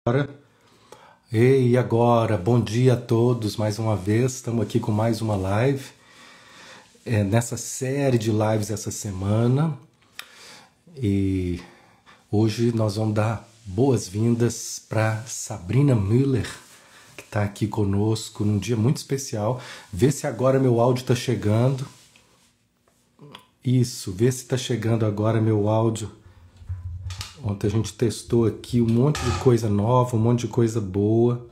Agora. Ei, e agora? Bom dia a todos mais uma vez. Estamos aqui com mais uma live. Nessa série de lives essa semana. E hoje nós vamos dar boas-vindas para Sabrina Müller, que está aqui conosco num dia muito especial. Vê se agora meu áudio está chegando. Isso, vê se está chegando agora meu áudio. Ontem a gente testou aqui um monte de coisa nova, um monte de coisa boa.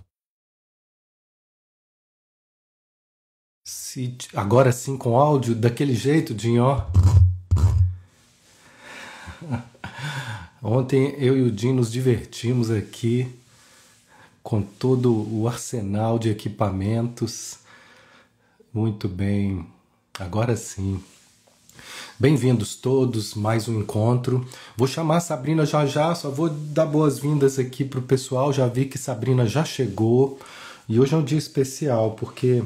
Agora sim com áudio, daquele jeito, Dinho, ó. Ontem eu e o Dinho nos divertimos aqui com todo o arsenal de equipamentos. Muito bem, agora sim. Bem-vindos todos, mais um encontro. Vou chamar a Sabrina já, só vou dar boas-vindas aqui pro pessoal. Já vi que Sabrina já chegou e hoje é um dia especial porque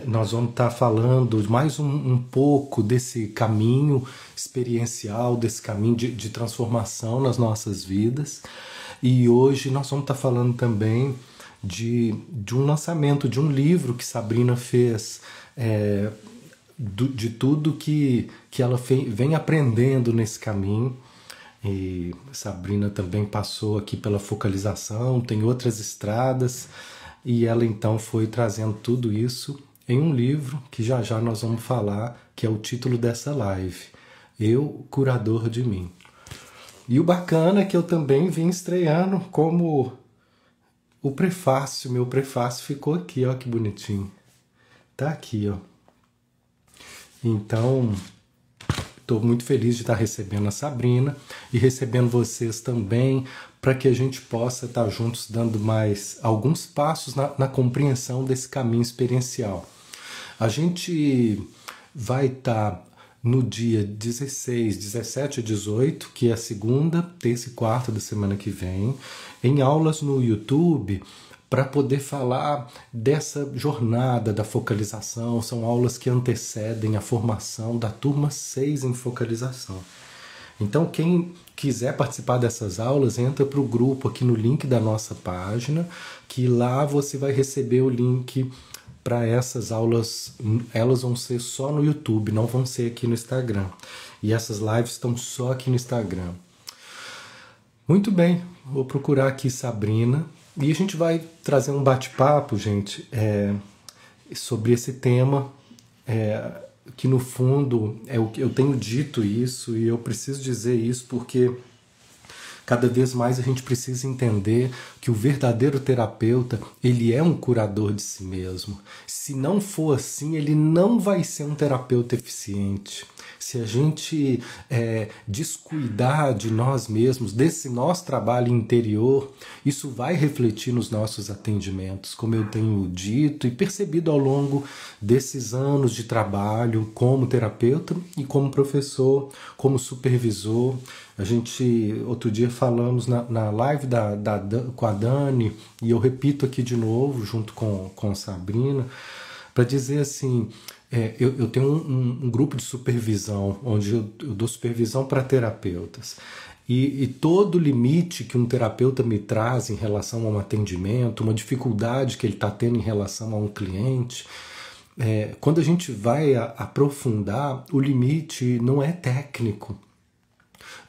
nós vamos estar falando mais um pouco desse caminho experiencial, desse caminho de transformação nas nossas vidas. E hoje nós vamos estar falando também de um lançamento de um livro que Sabrina fez, de tudo que ela vem aprendendo nesse caminho. E Sabrina também passou aqui pela focalização, tem outras estradas, e ela então foi trazendo tudo isso em um livro que já nós vamos falar, que é o título dessa live, Eu, Curador de Mim. E o bacana é que eu também vim estreando como o prefácio, meu prefácio ficou aqui, ó que bonitinho. Tá aqui, ó. Então, estou muito feliz de estar recebendo a Sabrina e recebendo vocês também, para que a gente possa estar juntos dando mais alguns passos na compreensão desse caminho experiencial. A gente vai estar no dia 16, 17 e 18, que é a segunda, terça e quarta da semana que vem, em aulas no YouTube, para poder falar dessa jornada da focalização. São aulas que antecedem a formação da turma 6 em focalização. Então, quem quiser participar dessas aulas, entra para o grupo aqui no link da nossa página, que lá você vai receber o link para essas aulas. Elas vão ser só no YouTube, não vão ser aqui no Instagram. E essas lives estão só aqui no Instagram. Muito bem, vou procurar aqui Sabrina. E a gente vai trazer um bate-papo, gente, sobre esse tema, que no fundo eu tenho dito isso e eu preciso dizer isso porque cada vez mais a gente precisa entender que o verdadeiro terapeuta, ele é um curador de si mesmo. Se não for assim, ele não vai ser um terapeuta eficiente. Se a gente descuidar de nós mesmos, desse nosso trabalho interior, isso vai refletir nos nossos atendimentos, como eu tenho dito e percebido ao longo desses anos de trabalho como terapeuta e como professor, como supervisor. A gente, outro dia falamos na live com a Dani, e eu repito aqui de novo, junto com Sabrina, para dizer assim, eu tenho um grupo de supervisão, onde eu dou supervisão para terapeutas. E todo limite que um terapeuta me traz em relação a um atendimento, uma dificuldade que ele está tendo em relação a um cliente, quando a gente vai aprofundar, o limite não é técnico.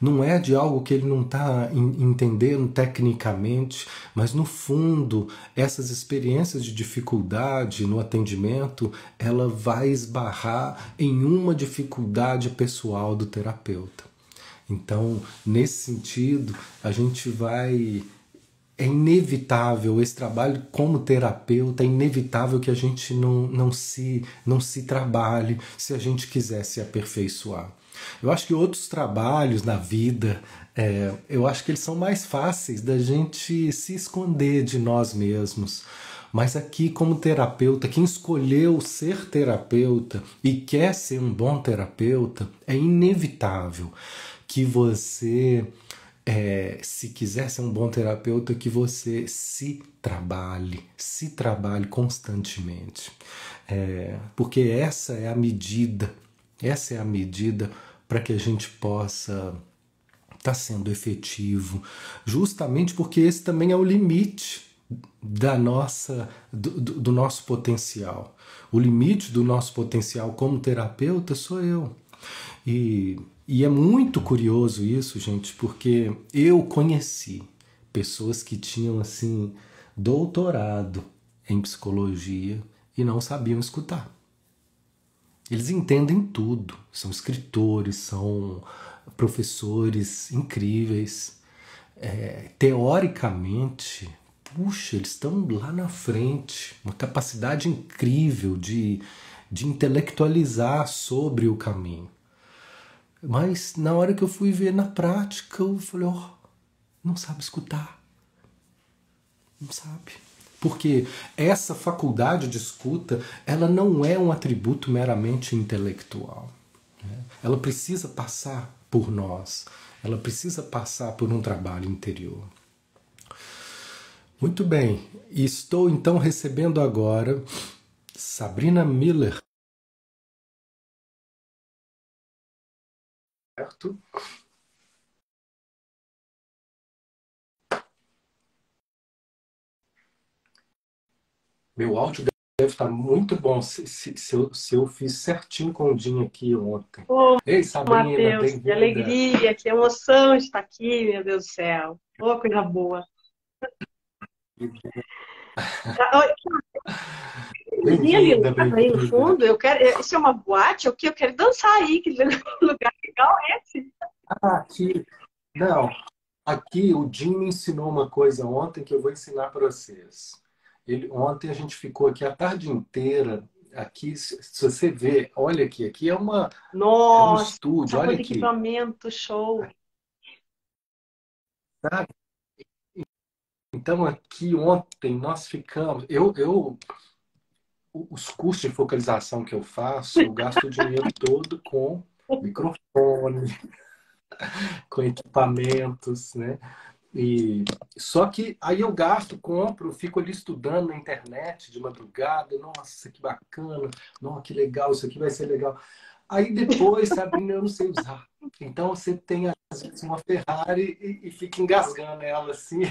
Não é de algo que ele não está entendendo tecnicamente, mas no fundo, essas experiências de dificuldade no atendimento, ela vai esbarrar em uma dificuldade pessoal do terapeuta. Então, nesse sentido, a gente vai... É inevitável esse trabalho como terapeuta, é inevitável que a gente não se trabalhe se a gente quiser se aperfeiçoar. Eu acho que outros trabalhos na vida, eu acho que eles são mais fáceis da gente se esconder de nós mesmos. Mas aqui, como terapeuta, quem escolheu ser terapeuta e quer ser um bom terapeuta, é inevitável que você... se quiser ser um bom terapeuta, que você se trabalhe constantemente. Porque essa é a medida para que a gente possa está sendo efetivo, justamente porque esse também é o limite do nosso potencial. O limite do nosso potencial como terapeuta sou eu. E é muito curioso isso, gente, porque eu conheci pessoas que tinham assim doutorado em psicologia e não sabiam escutar. Eles entendem tudo, são escritores, são professores incríveis. Teoricamente, puxa, eles estão lá na frente, uma capacidade incrível de intelectualizar sobre o caminho. Mas na hora que eu fui ver na prática, eu falei, ó, não sabe escutar, não sabe. Porque essa faculdade de escuta, ela não é um atributo meramente intelectual. Ela precisa passar por nós, ela precisa passar por um trabalho interior. Muito bem, estou então recebendo agora Sabrina Miller. Certo? Meu áudio deve estar muito bom se eu fiz certinho com o Dinho aqui ontem. Ô, Ei, Sabrina, Matheus, que bem-vinda. alegria, que emoção de estar aqui, meu Deus do céu. Ô, coisa boa. Ah, Vizinha ali Bem-vinda, aí no bem-vinda. fundo, eu quero. Isso é uma boate? O que? Eu quero dançar aí, que lugar legal é esse? Aqui, não, aqui o Jim me ensinou uma coisa ontem que eu vou ensinar para vocês. Ontem a gente ficou aqui a tarde inteira. Aqui, se você ver, olha aqui, aqui é um Nossa, estúdio, olha quanto aqui. equipamento, show. Tá? Então aqui ontem nós ficamos. Os custos de focalização que eu faço, eu gasto o dinheiro todo com microfone, com equipamentos, né? E só que aí eu gasto, compro, fico ali estudando na internet de madrugada, nossa, que bacana, nossa, que legal, isso aqui vai ser legal. Aí depois, Sabrina, eu não sei usar. Então você tem às vezes uma Ferrari e fica engasgando ela assim.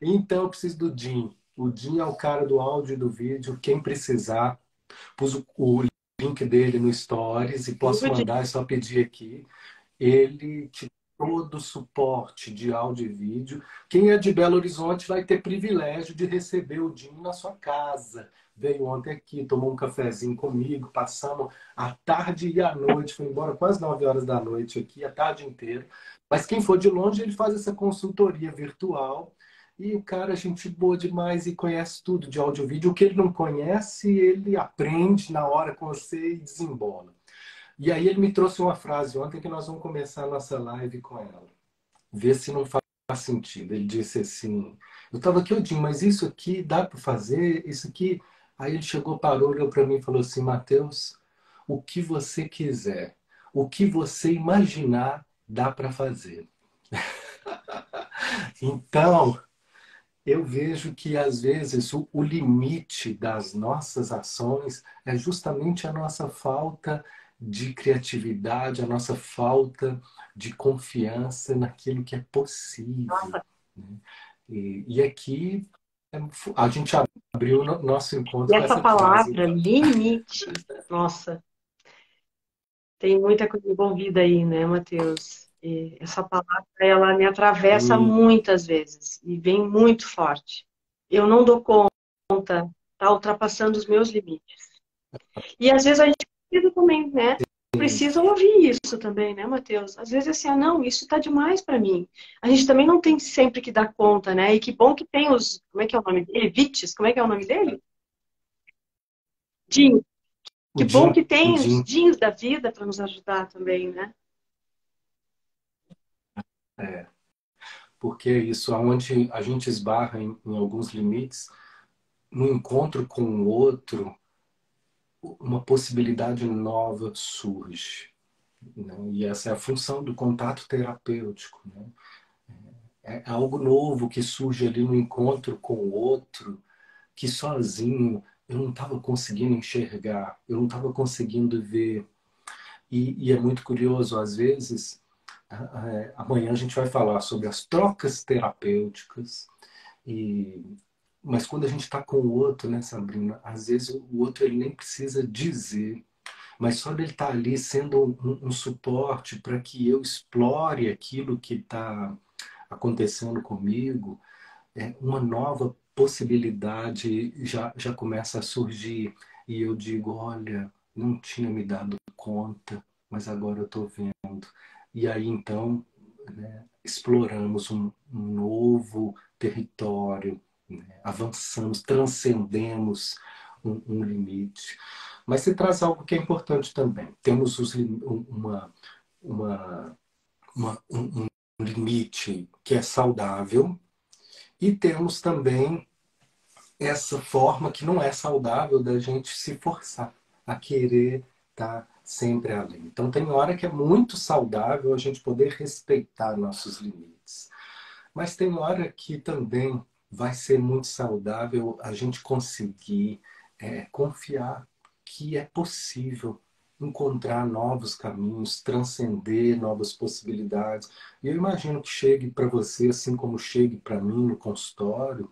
Então eu preciso do Jim. O Jim é o cara do áudio e do vídeo. Quem precisar, pus o link dele no Stories e posso Pude. mandar, é só pedir aqui. Ele te dá todo o suporte de áudio e vídeo. Quem é de Belo Horizonte vai ter privilégio de receber o Dinho na sua casa. Veio ontem aqui, tomou um cafezinho comigo, passamos a tarde e a noite, foi embora quase 9 horas da noite aqui, a tarde inteira. Mas quem for de longe, ele faz essa consultoria virtual. E o cara, gente boa demais e conhece tudo de áudio e vídeo. O que ele não conhece, ele aprende na hora com você e desembola. E aí ele me trouxe uma frase ontem que nós vamos começar a nossa live com ela. Ver se não faz sentido. Ele disse assim, eu estava aqui, Odinho, mas isso aqui dá para fazer? Isso aqui... Aí ele chegou, parou, olhou para mim e falou assim, Matheus, o que você quiser, o que você imaginar, dá para fazer. Então, eu vejo que às vezes o limite das nossas ações é justamente a nossa falta de criatividade, a nossa falta de confiança naquilo que é possível, né? E aqui a gente abriu nosso E encontro com essa essa frase, palavra, então. limite, nossa, tem muita coisa envolvida aí, né, Matheus? E essa palavra, ela me atravessa Sim, muitas vezes e vem muito forte. Eu não dou conta, tá ultrapassando os meus limites. E às vezes a gente precisa também, né? sim. Precisa ouvir isso também, né, Matheus? Às vezes é assim, ah, não, isso tá demais para mim. A gente também não tem sempre que dar conta, né? E que bom que tem os, como é que é o nome dele? Vites, como é que é o nome dele? Jean. O Que bom que o tem os Jim, jeans da vida para nos ajudar também, né? é, porque é isso, aonde a gente esbarra em alguns limites, no encontro com o outro, uma possibilidade nova surge, né? E essa é a função do contato terapêutico, né? É algo novo que surge ali no encontro com o outro, que sozinho eu não estava conseguindo enxergar, eu não estava conseguindo ver. E é muito curioso, às vezes, Amanhã a gente vai falar sobre as trocas terapêuticas. E, mas quando a gente está com o outro, né, Sabrina, às vezes o outro ele nem precisa dizer, mas só dele estar ali sendo um suporte para que eu explore aquilo que está acontecendo comigo, uma nova possibilidade já começa a surgir. E eu digo, olha, não tinha me dado conta, mas agora eu estou vendo. E aí então, né, exploramos um novo território, né, avançamos, transcendemos um limite. Mas você traz algo que é importante também. Temos uma, um limite que é saudável, e temos também essa forma que não é saudável da gente se forçar a querer estar sempre além. Então tem hora que é muito saudável a gente poder respeitar nossos limites. Mas tem hora que também vai ser muito saudável a gente conseguir confiar que é possível encontrar novos caminhos, transcender novas possibilidades. E eu imagino que chegue para você, assim como chegue para mim no consultório,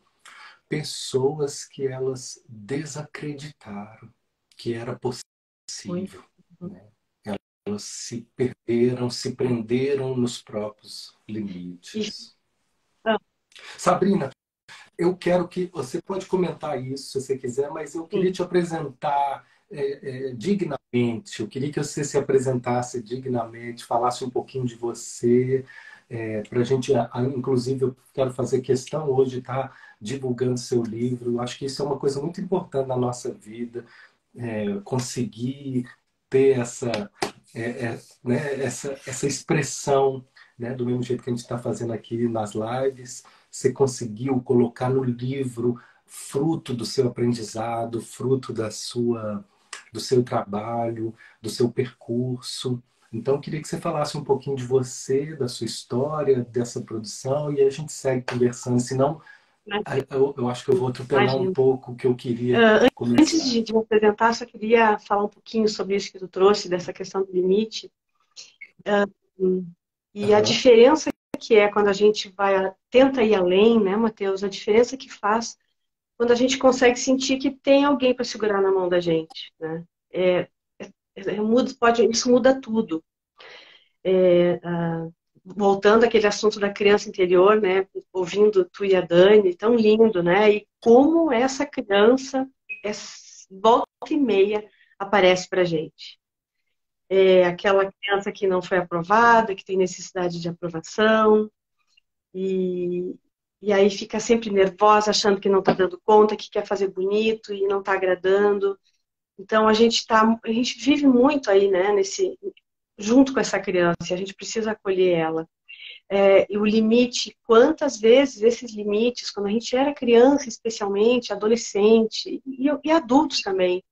pessoas que elas desacreditaram que era Muito. possível, né? Elas se perderam, se prenderam nos próprios E, limites. ah, Sabrina, eu quero que você pode comentar isso se você quiser, mas eu queria sim. te apresentar dignamente. Eu queria que você se apresentasse dignamente, falasse um pouquinho de você, para a gente, inclusive, eu quero fazer questão hoje de estar divulgando seu livro. Eu acho que isso é uma coisa muito importante na nossa vida, conseguir ter essa expressão, né, do mesmo jeito que a gente está fazendo aqui nas lives. Você conseguiu colocar no livro fruto do seu aprendizado, fruto do seu trabalho, do seu percurso. Então, eu queria que você falasse um pouquinho de você, da sua história, dessa produção, e a gente segue conversando. Senão, Imagino, eu acho que eu vou atropelar um imagino. pouco o que eu queria Ah, antes começar. de me apresentar, só queria falar um pouquinho sobre isso que tu trouxe, dessa questão do limite. Hum, E a Aham. diferença que é quando a gente tenta ir além, né, Matheus? A diferença que faz quando a gente consegue sentir que tem alguém para segurar na mão da gente, né? Isso muda tudo. Voltando àquele assunto da criança interior, né? Ouvindo tu e a Dani, tão lindo, né? E como essa criança, volta e meia, aparece para gente. É aquela criança que não foi aprovada, que tem necessidade de aprovação, e, e aí fica sempre nervosa, achando que não está dando conta, que quer fazer bonito e não está agradando. Então a gente vive muito aí, né, junto com essa criança, e a gente precisa acolher ela. E o limite, quantas vezes esses limites, quando a gente era criança, especialmente, adolescente e adultos também,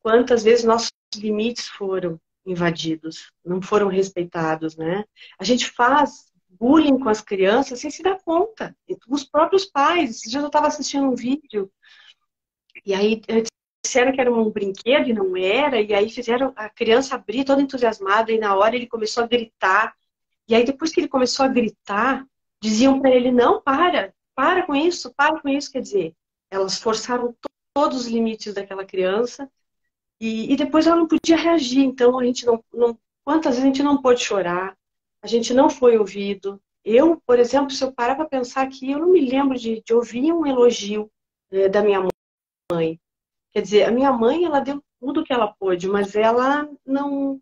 quantas vezes nossos limites foram invadidos, não foram respeitados, né? A gente faz bullying com as crianças sem se dar conta. Os próprios pais. Esse dia eu estava assistindo um vídeo e aí disseram que era um brinquedo e não era, e aí fizeram a criança abrir toda entusiasmada e na hora ele começou a gritar. E aí depois que ele começou a gritar, diziam para ele: não, para com isso, quer dizer, elas forçaram todos os limites daquela criança e depois ela não podia reagir. Então a gente quantas vezes a gente não pôde chorar, a gente não foi ouvido. Eu, por exemplo, se eu parar para pensar aqui, eu não me lembro de ouvir um elogio da minha mãe. Quer dizer, a minha mãe, ela deu tudo o que ela pôde, mas ela não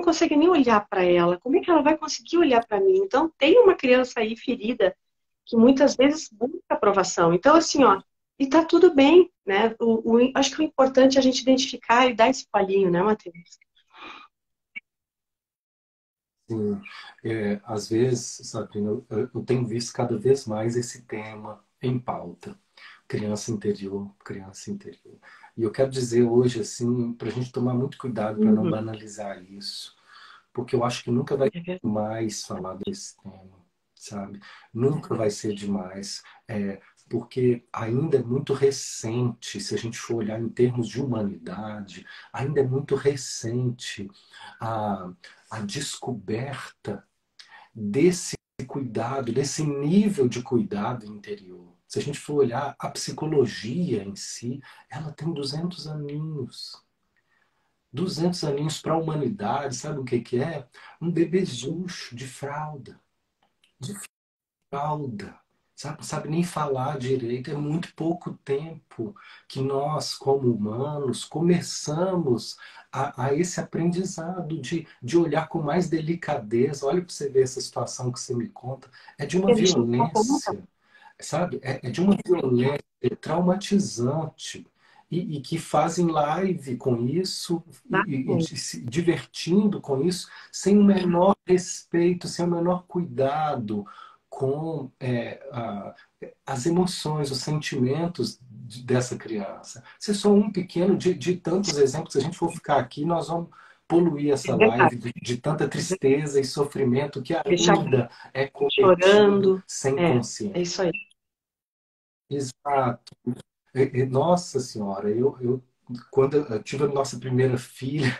consegue nem olhar para ela. Como é que ela vai conseguir olhar para mim? Então, tem uma criança aí ferida que muitas vezes busca aprovação. Então, assim, ó, e tá tudo bem, né? Acho que o importante é a gente identificar e dar esse palhinho, né, Matheus? Sim, às vezes, Sabrina, eu tenho visto cada vez mais esse tema em pauta. Criança interior, criança interior. E eu quero dizer hoje, assim, para a gente tomar muito cuidado para não Uhum. banalizar isso, porque eu acho que nunca vai É ser verdade. demais falar desse tema, sabe? Nunca vai ser demais, porque ainda é muito recente, se a gente for olhar em termos de humanidade, ainda é muito recente a, a descoberta desse cuidado, desse nível de cuidado interior. Se a gente for olhar a psicologia em si, ela tem 200 aninhos. 200 aninhos para a humanidade, sabe o que que é? Um bebezucho de fralda. De fralda. Sabe, não sabe nem falar direito. É muito pouco tempo que nós, como humanos, começamos a esse aprendizado de olhar com mais delicadeza. Olha para você ver essa situação que você me conta. É de uma A gente não dá conta. violência, sabe? É de uma violência traumatizante. E que fazem live com isso e se divertindo com isso, sem o menor respeito, sem o menor cuidado com as emoções, os sentimentos dessa criança. Se é só um pequeno de tantos exemplos, se a gente for ficar aqui, nós vamos poluir É essa verdade. live de tanta tristeza e sofrimento que Deixar ainda é cometido chorando. sem É consciência. isso aí. Exato. Nossa Senhora, quando eu tive a nossa primeira filha,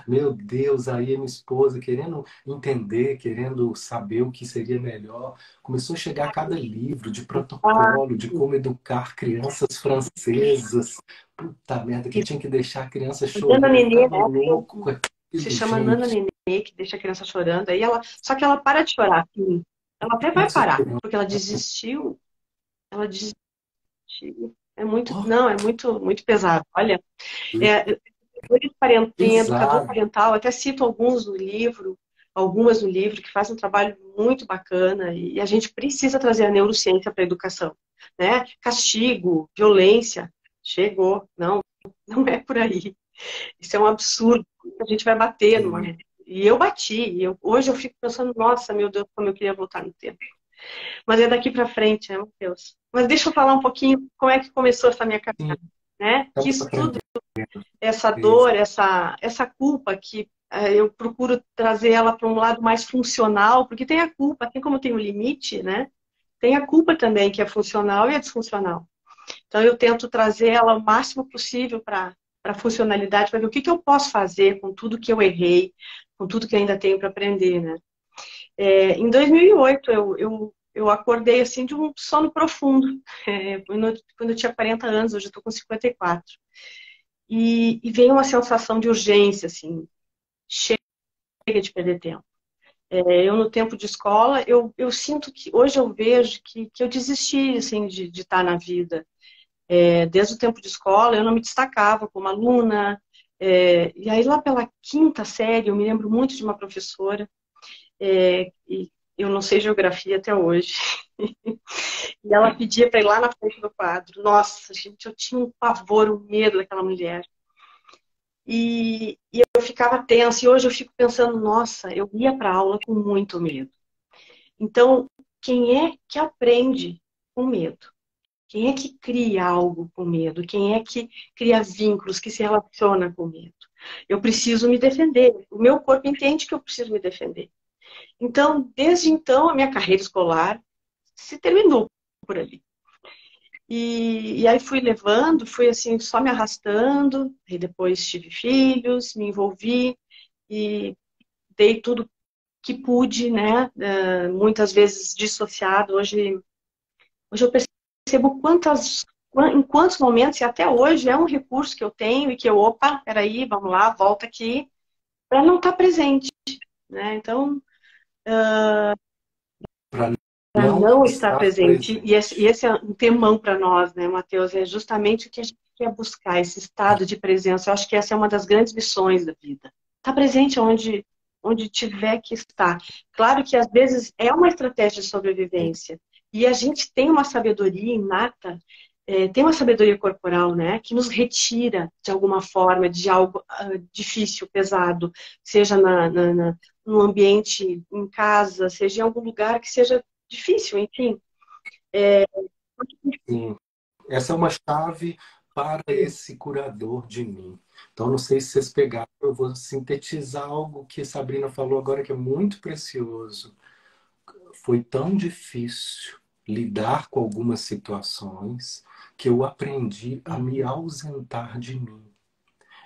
meu Deus, aí a minha esposa querendo entender, querendo saber o que seria melhor, começou a chegar cada livro de Ah, protocolo, de como educar crianças francesas. Puta merda, que tinha que deixar a criança Nana chorando. Eu Nenê, ficava né? louco com Se aquilo, chama Nana gente. Nenê, que deixa a criança chorando. Aí ela, só que ela para de chorar, sim. Ela até vai Crianças parar, chorando. porque ela desistiu. Ela desistiu. É muito, Oh, não, é muito, muito pesado. Olha, tem educador pesado. parental, até cito alguns no livro, algumas no livro, que fazem um trabalho muito bacana, e a gente precisa trazer a neurociência para a educação, né? Castigo, violência, chegou, não, não é por aí. Isso é um absurdo, a gente vai bater numa... Sim. E eu bati, hoje eu fico pensando, nossa, meu Deus, como eu queria voltar no tempo. Mas é daqui para frente, né, Matheus? Mas deixa eu falar um pouquinho como é que começou essa minha Sim, caminhada, né? Que estamos isso tudo, aprendendo. essa dor, essa culpa que eu procuro trazer ela para um lado mais funcional, porque tem a culpa, assim como tem o limite, né? Tem a culpa também que é funcional e é disfuncional. Então eu tento trazer ela o máximo possível para a funcionalidade, para ver o que eu posso fazer com tudo que eu errei, com tudo que eu ainda tenho para aprender, né? Em 2008 eu acordei assim de um sono profundo, quando eu tinha 40 anos, hoje eu estou com 54. E veio uma sensação de urgência, assim, chega de perder tempo. Eu, no tempo de escola, eu sinto que, hoje eu vejo que eu desisti, assim, de estar na vida. Desde o tempo de escola, eu não me destacava como aluna. E aí, lá pela quinta série, eu me lembro muito de uma professora, e eu não sei geografia até hoje, e ela pedia para ir lá na frente do quadro. Nossa, gente, eu tinha um pavor, um medo daquela mulher. E eu ficava tensa, e hoje eu fico pensando, nossa, eu ia para aula com muito medo. Então, quem é que aprende com medo? Quem é que cria algo com medo? Quem é que cria vínculos, que se relaciona com medo? Eu preciso me defender. O meu corpo entende que eu preciso me defender. Então, desde então, a minha carreira escolar se terminou por ali. E aí fui levando, fui assim, só me arrastando, e depois tive filhos, me envolvi e dei tudo que pude, né? Muitas vezes dissociado. Hoje eu percebo em quantos momentos, e até hoje é um recurso que eu tenho e que eu, opa, peraí, vamos lá, volta aqui, para não estar presente, né? Então, Para para não não estar estar presente, e presente. esse é um temão para nós, né, Matheus? É justamente o que a gente quer buscar, esse estado de presença. Eu acho que essa é uma das grandes missões da vida. Estar presente onde tiver que estar. Claro que às vezes é uma estratégia de sobrevivência. E a gente tem uma sabedoria inata, tem uma sabedoria corporal, né, que nos retira de alguma forma de algo difícil, pesado, seja no ambiente em casa, seja em algum lugar que seja difícil, enfim. Sim. Essa é uma chave para esse curador de mim. Então, não sei se vocês pegaram, eu vou sintetizar algo que a Sabrina falou agora que é muito precioso. Foi tão difícil lidar com algumas situações que eu aprendi a me ausentar de mim.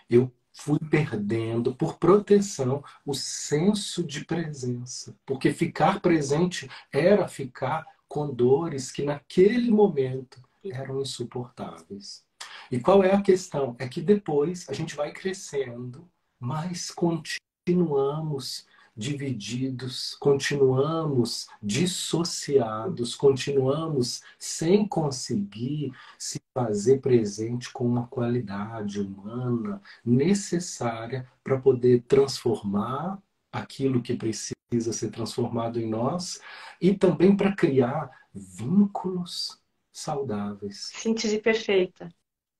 Eu fui perdendo, por proteção, o senso de presença. Porque ficar presente era ficar com dores que naquele momento eram insuportáveis. E qual é a questão? É que depois a gente vai crescendo, mas continuamos divididos, continuamos dissociados, continuamos sem conseguir se fazer presente com uma qualidade humana necessária para poder transformar aquilo que precisa ser transformado em nós e também para criar vínculos saudáveis. Síntese perfeita.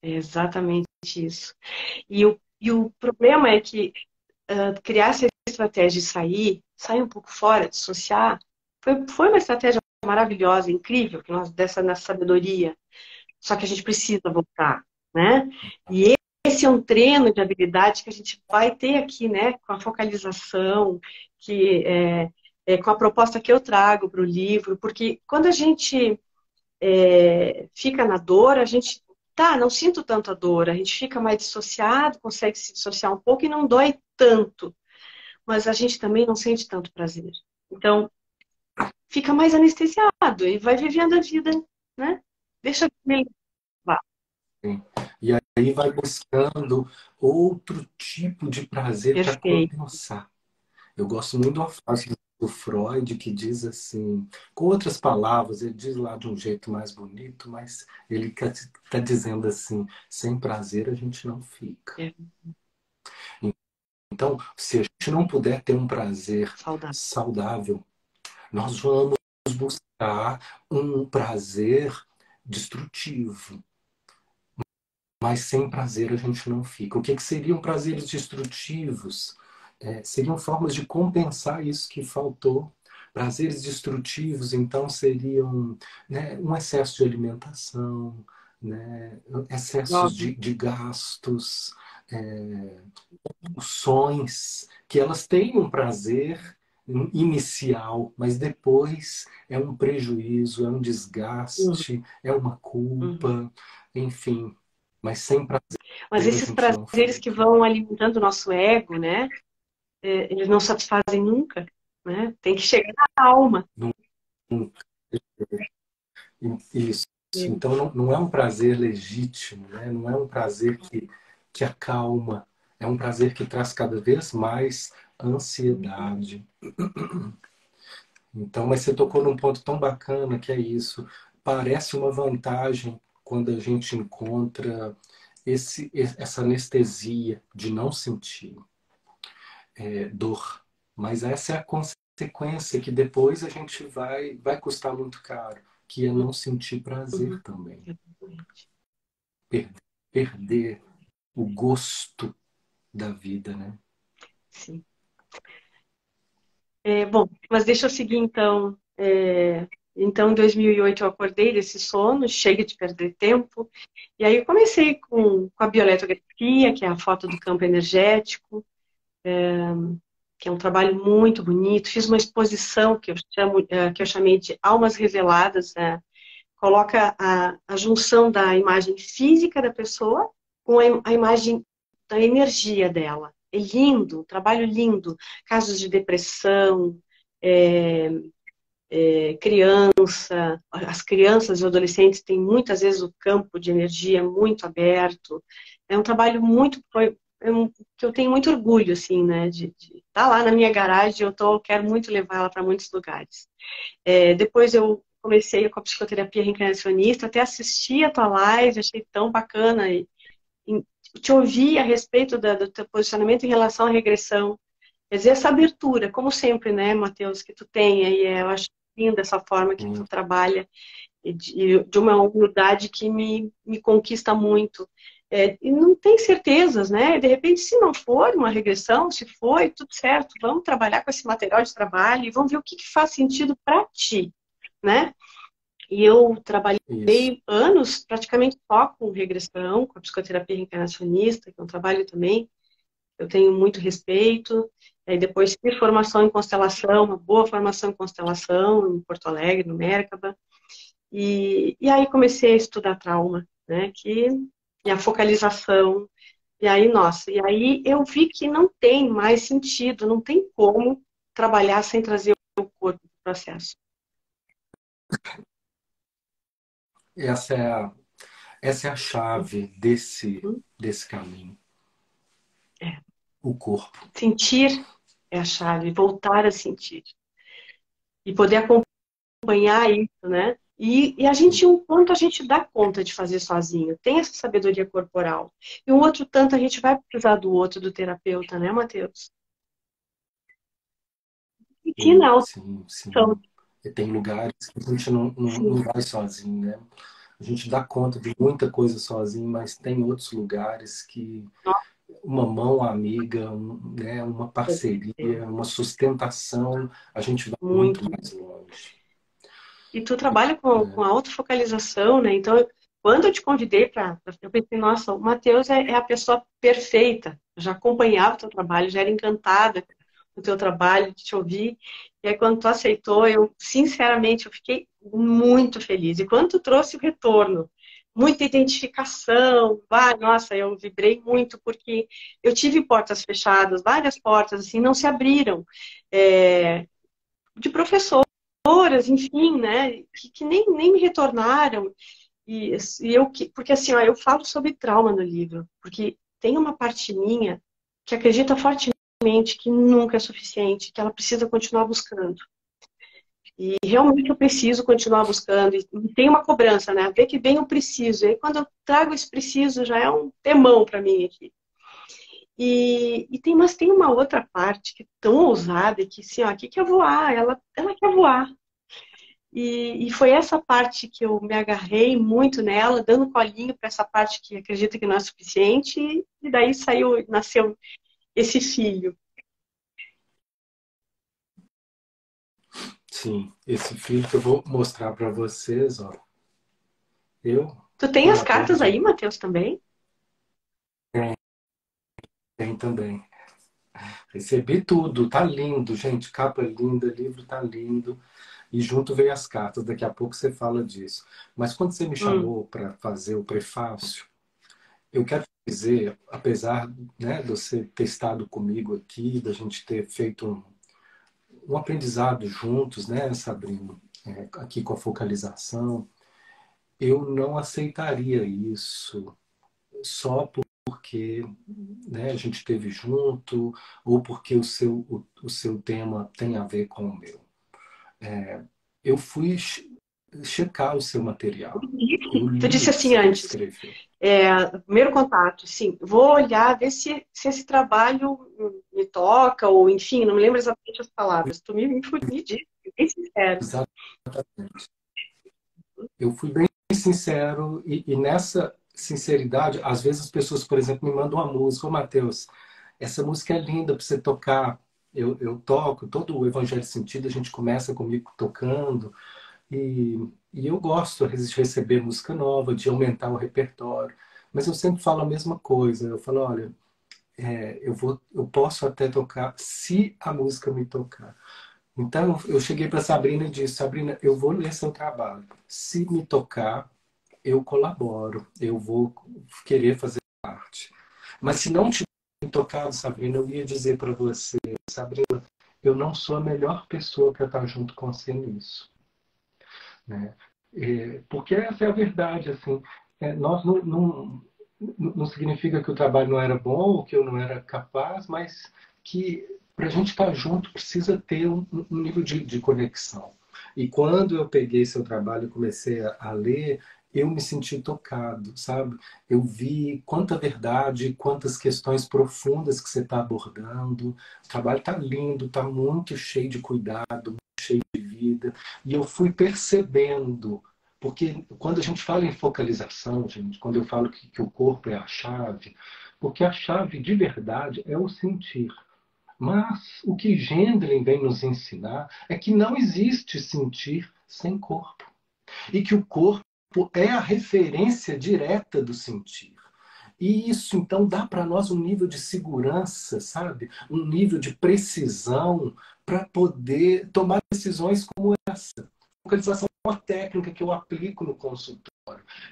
É exatamente isso. E o problema é que criar essa estratégia de sair um pouco fora, dissociar, foi uma estratégia maravilhosa, incrível, que nós, dessa na sabedoria. Só que a gente precisa voltar, né? E esse é um treino de habilidade que a gente vai ter aqui, né? Com a focalização, com a proposta que eu trago para o livro, porque quando a gente fica na dor, a gente não sinto tanta dor, a gente fica mais dissociado, consegue se dissociar um pouco e não dói tanto, mas a gente também não sente tanto prazer. Então, fica mais anestesiado e vai vivendo a vida, né? Deixa me levar. Sim. E aí vai buscando outro tipo de prazer para Perfeito. compensar. Eu gosto muito de uma frase do Freud que diz assim, com outras palavras, ele diz lá de um jeito mais bonito, mas ele está dizendo assim, sem prazer a gente não fica. É, Então, se a gente não puder ter um prazer saudável. saudável, nós vamos buscar um prazer destrutivo. Mas sem prazer a gente não fica. O que seriam prazeres destrutivos? Seriam formas de compensar isso que faltou. Prazeres destrutivos, então, seriam, né, um excesso de alimentação, né, excessos Óbvio. de gastos, pulsões, que elas têm um prazer inicial, mas depois é um prejuízo, é um Uhum, desgaste, é uma uhum. culpa, enfim. Mas sem prazer Mas a esses gente não prazeres que fica. vão alimentando o nosso ego, né? Eles não satisfazem nunca, né? Tem que chegar na alma. Não, não, isso. Então não é um prazer legítimo, né? Não é um prazer que acalma, é um prazer que traz cada vez mais ansiedade. Então, mas você tocou num ponto tão bacana que é isso. Parece uma vantagem quando a gente encontra essa anestesia de não sentir dor. Mas essa é a consequência que depois a gente vai custar muito caro, que é não sentir prazer Uhum. também. Exatamente. Per- Perder o gosto da vida, né? Sim. Bom, mas deixa eu seguir então. Então, em 2008 eu acordei desse sono, chega de perder tempo, e aí eu comecei com a bioeletrografia, que é a foto do campo energético, que é um trabalho muito bonito. Fiz uma exposição que eu chamei de Almas Reveladas, né? Coloca a junção da imagem física da pessoa com a imagem da energia dela. É lindo, um trabalho lindo. Casos de depressão, é, criança, as crianças e adolescentes têm muitas vezes o campo de energia muito aberto. É um trabalho que eu tenho muito orgulho, assim, né, de estar lá na minha garagem. Quero muito levar ela para muitos lugares. Depois eu comecei com a psicoterapia reencarnacionista, até assisti a tua live, achei tão bacana e te ouvir a respeito do teu posicionamento em relação à regressão. Quer dizer, essa abertura, como sempre, né, Matheus, que tu tem aí, eu acho linda essa forma que tu trabalha, e de uma humildade que me conquista muito. E não tem certezas, né? De repente, se não for uma regressão, se foi, tudo certo, vamos trabalhar com esse material de trabalho e vamos ver o que faz sentido para ti, né? E eu trabalhei Isso. anos praticamente só com regressão, com a psicoterapia reencarnacionista, que é um trabalho também eu tenho muito respeito. Aí depois fiz formação em constelação, uma boa formação em constelação em Porto Alegre, no Mercaba. E aí comecei a estudar trauma, né? E a focalização. E aí, nossa, e aí eu vi que não tem mais sentido, não tem como trabalhar sem trazer o corpo para o processo. Essa é a, essa é a chave Uhum. desse caminho. É. O corpo. Sentir é a chave, voltar a sentir. E poder acompanhar isso, né? E a gente, um quanto a gente dá conta de fazer sozinho, tem essa sabedoria corporal. E um outro tanto a gente vai precisar do outro, do terapeuta, né, Matheus? E que Sim, não sim, são, sim. E tem lugares que a gente não sim, vai sozinho, né? A gente dá conta de muita coisa sozinho, mas tem outros lugares que uma mão amiga, né, uma nossa, parceria, uma sustentação, a gente vai muito muito. mais longe. E tu trabalha com Né? a autofocalização, né? Então, quando eu te convidei para. Eu pensei, nossa, o Matheus é a pessoa perfeita. Eu já acompanhava o teu trabalho, já era encantada com o teu trabalho, de te ouvir. E aí, quando tu aceitou, eu, sinceramente, eu fiquei muito feliz. E quando tu trouxe o retorno, muita identificação, vai, nossa, eu vibrei muito, porque eu tive portas fechadas, várias portas, assim, não se abriram. De professor enfim, né, que nem me retornaram. E eu, porque assim, ó, eu falo sobre trauma no livro, porque tem uma parte minha que acredita fortemente que nunca é suficiente, que ela precisa continuar buscando. E realmente eu preciso continuar buscando. E tem uma cobrança, né? Ver que bem eu preciso. E aí, quando eu trago esse preciso, já é um temão para mim aqui. Mas tem uma outra parte que é tão ousada que, assim, ó, aqui quer voar, ela quer voar. E foi essa parte que eu me agarrei muito nela, dando colinho para essa parte que acredita que não é suficiente, e daí nasceu esse filho. Sim, esse filho que eu vou mostrar para vocês, ó, eu Tu tem as tomador cartas aí, de Matheus, também? tem também. Recebi tudo, tá lindo, gente, capa linda, livro tá lindo. E junto veio as cartas, daqui a pouco você fala disso. Mas quando você me Hum, chamou para fazer o prefácio, eu quero dizer, apesar, né, de você ter estado comigo aqui, da gente ter feito um aprendizado juntos, né, Sabrina, aqui com a focalização, eu não aceitaria isso só porque, né, a gente esteve junto ou porque o seu tema tem a ver com o meu. Eu fui checar o seu material. Eu tu li disse o que assim você antes, escreveu. primeiro contato, sim, vou olhar, ver se esse trabalho me toca, ou enfim, não me lembro exatamente as palavras. Tu me disse, bem sincero. Exatamente. Eu fui bem sincero e nessa sinceridade, às vezes as pessoas, por exemplo, me mandam uma música, ô Matheus, essa música é linda para você tocar. Eu toco, todo o Evangelho Sentido, a gente começa comigo tocando, e, e eu gosto de receber música nova, de aumentar o repertório. Mas eu sempre falo a mesma coisa. Eu falo, olha, eu posso até tocar se a música me tocar. Então eu cheguei para Sabrina e disse, Sabrina, eu vou ler seu trabalho. Se me tocar, eu colaboro, eu vou querer fazer parte. Mas se não tiver me tocado, Sabrina, eu ia dizer para você, Sabrina, eu não sou a melhor pessoa para estar junto com você nisso, né? Porque essa é a verdade, assim, nós não significa que o trabalho não era bom, ou que eu não era capaz, mas que para a gente estar junto precisa ter um nível de conexão. E quando eu peguei seu trabalho e comecei a ler, eu me senti tocado, sabe? Eu vi quanta verdade, quantas questões profundas que você está abordando. O trabalho está lindo, está muito cheio de cuidado, cheio de vida. E eu fui percebendo, porque quando a gente fala em focalização, gente, quando eu falo que o corpo é a chave, porque a chave de verdade é o sentir. Mas o que Gendlin vem nos ensinar é que não existe sentir sem corpo. E que o corpo é a referência direta do sentir. E isso, então, dá para nós um nível de segurança, sabe? Um nível de precisão para poder tomar decisões como essa. Focalização é uma técnica que eu aplico no consultório.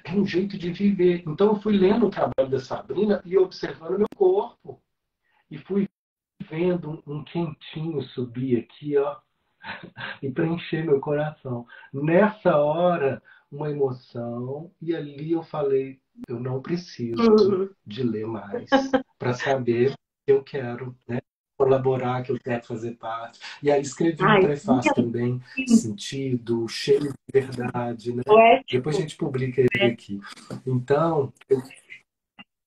É um jeito de viver. Então eu fui lendo o trabalho da Sabrina e observando meu corpo. E fui vendo um quentinho subir aqui, ó, e preencher meu coração. Nessa hora, uma emoção, e ali eu falei, eu não preciso Uhum. de ler mais para saber que eu quero, né, colaborar, que eu quero fazer parte. E aí escrevi um Ai, prefácio também, sentido, cheio de verdade, né? Depois a poético. gente publica ele aqui. Então,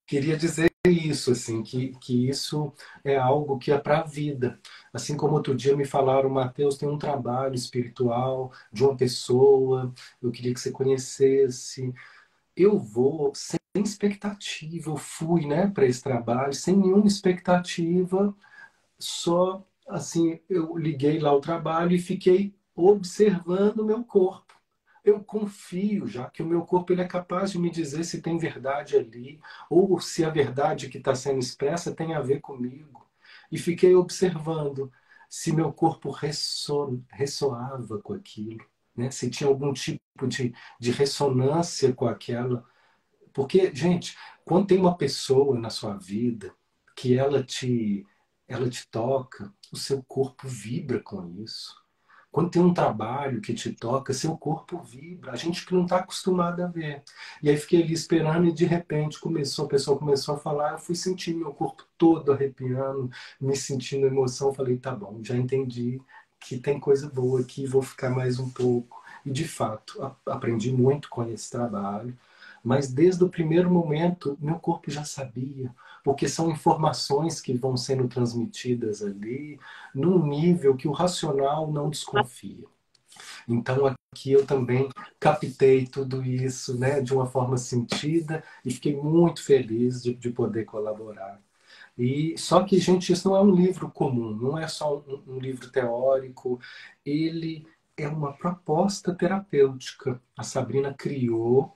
queria dizer isso, assim, que isso é algo que é para a vida. Assim como outro dia me falaram, Mateus, tem um trabalho espiritual de uma pessoa, eu queria que você conhecesse. Eu vou sem expectativa, eu fui, né, para esse trabalho, sem nenhuma expectativa, só, assim, eu liguei lá o trabalho e fiquei observando o meu corpo. Eu confio já que o meu corpo ele é capaz de me dizer se tem verdade ali, ou se a verdade que está sendo expressa tem a ver comigo. E fiquei observando se meu corpo ressoava com aquilo, né? Se tinha algum tipo de ressonância com aquela. Porque, gente, quando tem uma pessoa na sua vida que ela te toca, o seu corpo vibra com isso. Quando tem um trabalho que te toca, seu corpo vibra. A gente que não está acostumado a ver. E aí fiquei ali esperando e de repente a pessoa começou a falar, eu fui sentindo meu corpo todo arrepiando, me sentindo emoção. Falei, tá bom, já entendi que tem coisa boa aqui, vou ficar mais um pouco. E de fato, aprendi muito com esse trabalho. Mas desde o primeiro momento, meu corpo já sabia, porque são informações que vão sendo transmitidas ali, num nível que o racional não desconfia. Então aqui eu também captei tudo isso, né, de uma forma sentida e fiquei muito feliz de poder colaborar. E só que, gente, isso não é um livro comum, não é só um livro teórico, ele é uma proposta terapêutica. A Sabrina criou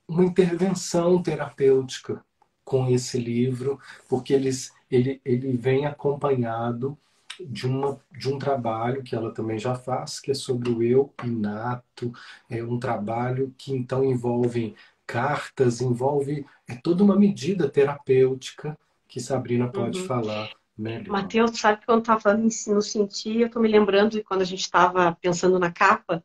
uma intervenção terapêutica com esse livro, porque ele vem acompanhado de um trabalho que ela também já faz, que é sobre o eu inato, é um trabalho que então envolve cartas, envolve toda uma medida terapêutica que Sabrina pode Uhum. falar melhor. Matheus, sabe que quando estava falando em no sentir, eu estou me lembrando de quando a gente estava pensando na capa.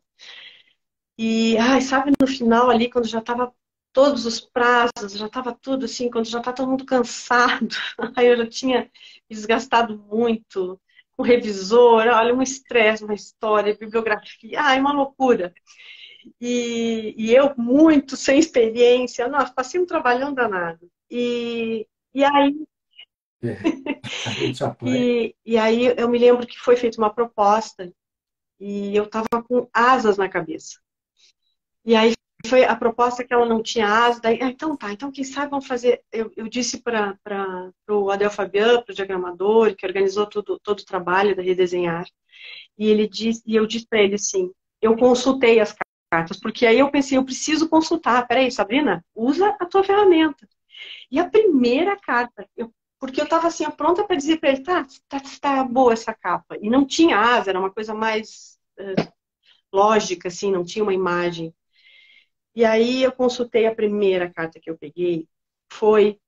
E, ai, sabe, no final ali, quando já estava todos os prazos, já estava tudo assim, quando já está todo mundo cansado, aí eu já tinha me desgastado muito, com o revisor, olha, um estresse, uma história, bibliografia, ai, uma loucura. E eu, muito sem experiência, nossa, passei um trabalhão danado. E aí, É, a gente apanha. e aí eu me lembro que foi feita uma proposta e eu estava com asas na cabeça. E aí foi a proposta que ela não tinha asa, daí, então tá, então quem sabe vamos fazer. Eu disse para o Adel Fabian, para o diagramador, que organizou todo o trabalho da Redesenhar, e eu disse para ele assim, eu consultei as cartas, porque aí eu pensei, eu preciso consultar, peraí, Sabrina, usa a tua ferramenta. E a primeira carta, porque eu estava assim, pronta para dizer para ele, tá boa essa capa. E não tinha asa, era uma coisa mais lógica, assim, não tinha uma imagem. E aí eu consultei a primeira carta que eu peguei, foi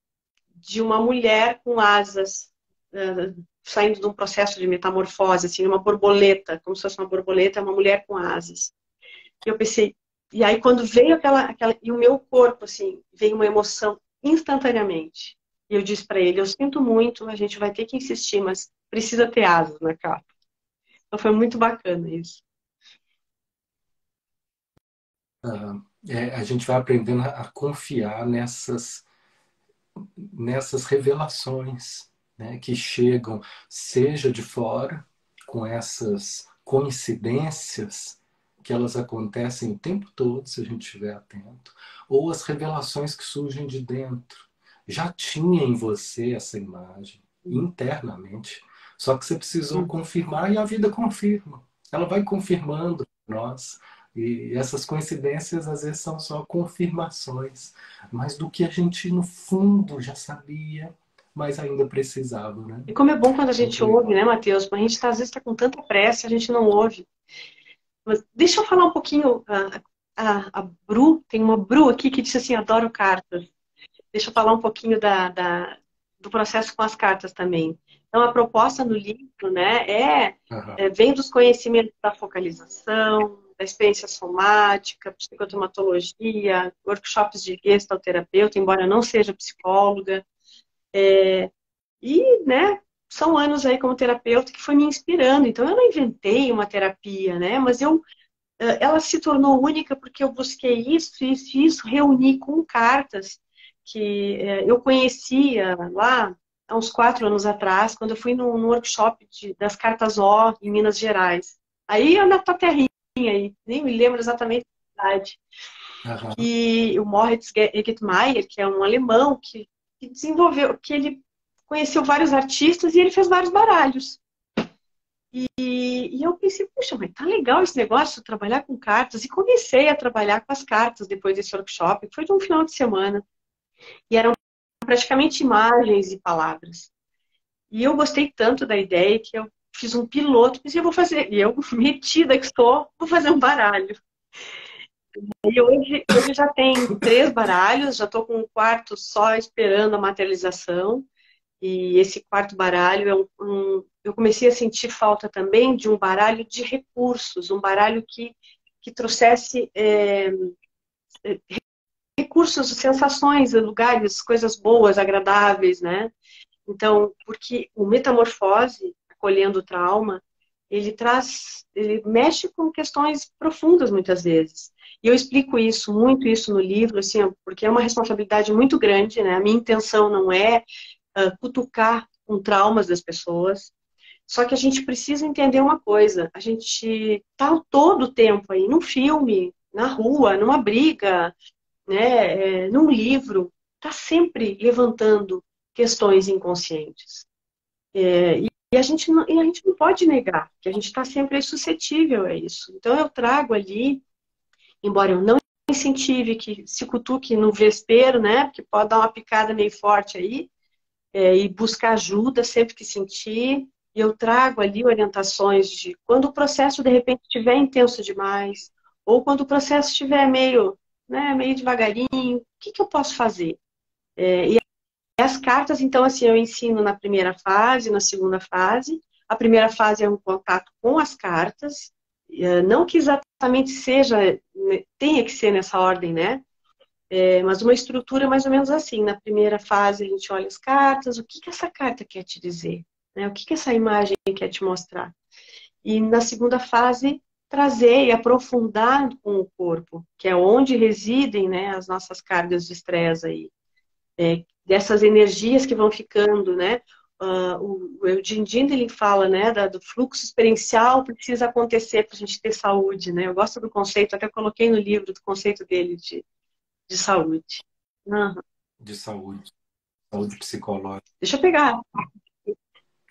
de uma mulher com asas, saindo de um processo de metamorfose, assim, uma borboleta, como se fosse uma borboleta, uma mulher com asas. E eu pensei, e aí quando veio e o meu corpo, assim, veio uma emoção instantaneamente. E eu disse para ele, eu sinto muito, a gente vai ter que insistir, mas precisa ter asas na capa. Então foi muito bacana isso. A gente vai aprendendo a confiar nessas revelações, né, que chegam, seja de fora, com essas coincidências que elas acontecem o tempo todo, se a gente estiver atento, ou as revelações que surgem de dentro. Já tinha em você essa imagem, internamente, só que você precisou Uhum. confirmar e a vida confirma. Ela vai confirmando nós. E essas coincidências às vezes são só confirmações, mas do que a gente no fundo já sabia, mas ainda precisava, né? E como é bom quando a Então gente foi. ouve, né, Matheus? A gente às vezes está com tanta pressa, a gente não ouve. Mas deixa eu falar um pouquinho. a Bru, tem uma Bru aqui que disse assim, adoro cartas. Deixa eu falar um pouquinho do processo com as cartas também. Então, a proposta no livro, né, vem dos conhecimentos da focalização, da experiência somática, psicotomatologia, workshops de gestalterapeuta, embora eu não seja psicóloga. E, né, são anos aí como terapeuta que foi me inspirando. Então, eu não inventei uma terapia, né, mas ela se tornou única porque eu busquei isso, reuni com cartas que eu conhecia lá há uns 4 anos atrás, quando eu fui num workshop das cartas O em Minas Gerais. Aí eu na tua terrinha aí, nem me lembro exatamente a cidade. Aham. E o Moritz Egetmeier, que é um alemão que desenvolveu, que ele conheceu vários artistas e ele fez vários baralhos. E eu pensei, puxa, mas tá legal esse negócio, trabalhar com cartas. E comecei a trabalhar com as cartas depois desse workshop. Foi de um final de semana. E eram praticamente imagens e palavras. E eu gostei tanto da ideia que eu fiz um piloto. Pensei, eu vou fazer. E eu, metida que estou, vou fazer um baralho. E hoje já tem 3 baralhos, já estou com um quarto só esperando a materialização. E esse quarto baralho eu comecei a sentir falta também de um baralho de recursos, um baralho que trouxesse recursos, sensações, lugares, coisas boas, agradáveis, né? Então, porque o Metamorfose, acolhendo o trauma, ele mexe com questões profundas muitas vezes. E eu explico muito isso no livro, assim, porque é uma responsabilidade muito grande, né? A minha intenção não é cutucar com traumas das pessoas. Só que a gente precisa entender uma coisa: a gente tá todo o tempo aí, num filme, na rua, numa briga, né, num livro, tá sempre levantando questões inconscientes. E a gente não pode negar que a gente está sempre suscetível a isso. Então eu trago ali, embora eu não incentive que se cutuque no vespeiro, né, porque pode dar uma picada meio forte aí, e buscar ajuda sempre que sentir. E eu trago ali orientações de quando o processo de repente estiver intenso demais, ou quando o processo estiver meio, né, meio devagarinho, o que eu posso fazer? E as cartas, então, assim, eu ensino na primeira fase, na segunda fase. A primeira fase é um contato com as cartas, não que exatamente seja, tenha que ser nessa ordem, né? Mas uma estrutura mais ou menos assim. Na primeira fase, a gente olha as cartas, o que essa carta quer te dizer? Né? O que essa imagem quer te mostrar? E na segunda fase, trazer e aprofundar com o corpo, que é onde residem, né, as nossas cargas de estresse aí. Dessas energias que vão ficando, né? O Eugene Dindlin fala, né, do fluxo experiencial precisa acontecer para a gente ter saúde, né? Eu gosto do conceito, até coloquei no livro do conceito dele de saúde. Uhum. De saúde, saúde psicológica. Deixa eu pegar.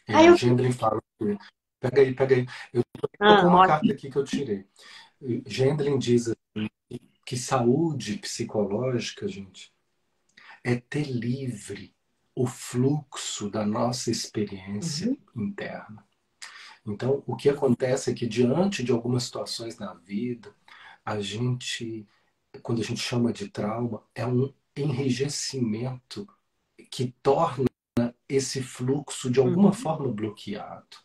Ah, O eu... Gendlin fala. Pega aí, pega aí. Eu tô com uma carta ótimo. aqui que eu tirei. Gendlin diz assim, que saúde psicológica, gente, é ter livre o fluxo da nossa experiência Uhum. interna. Então, o que acontece é que diante de algumas situações na vida, a gente, quando a gente chama de trauma, é um enrijecimento que torna esse fluxo de alguma Uhum. forma bloqueado.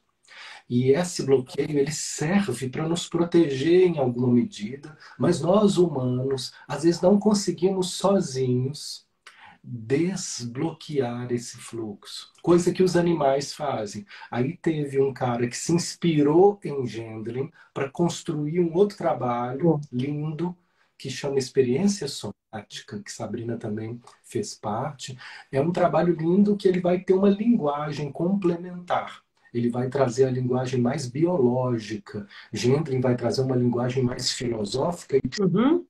E esse bloqueio ele serve para nos proteger em alguma medida, mas nós humanos às vezes não conseguimos sozinhos desbloquear esse fluxo, coisa que os animais fazem. Aí teve um cara que se inspirou em Gendlin para construir um outro trabalho lindo que chama Experiência Somática, que Sabrina também fez parte. É um trabalho lindo que ele vai ter uma linguagem complementar. Ele vai trazer a linguagem mais biológica. Gendlin vai trazer uma linguagem mais filosófica e Uhum.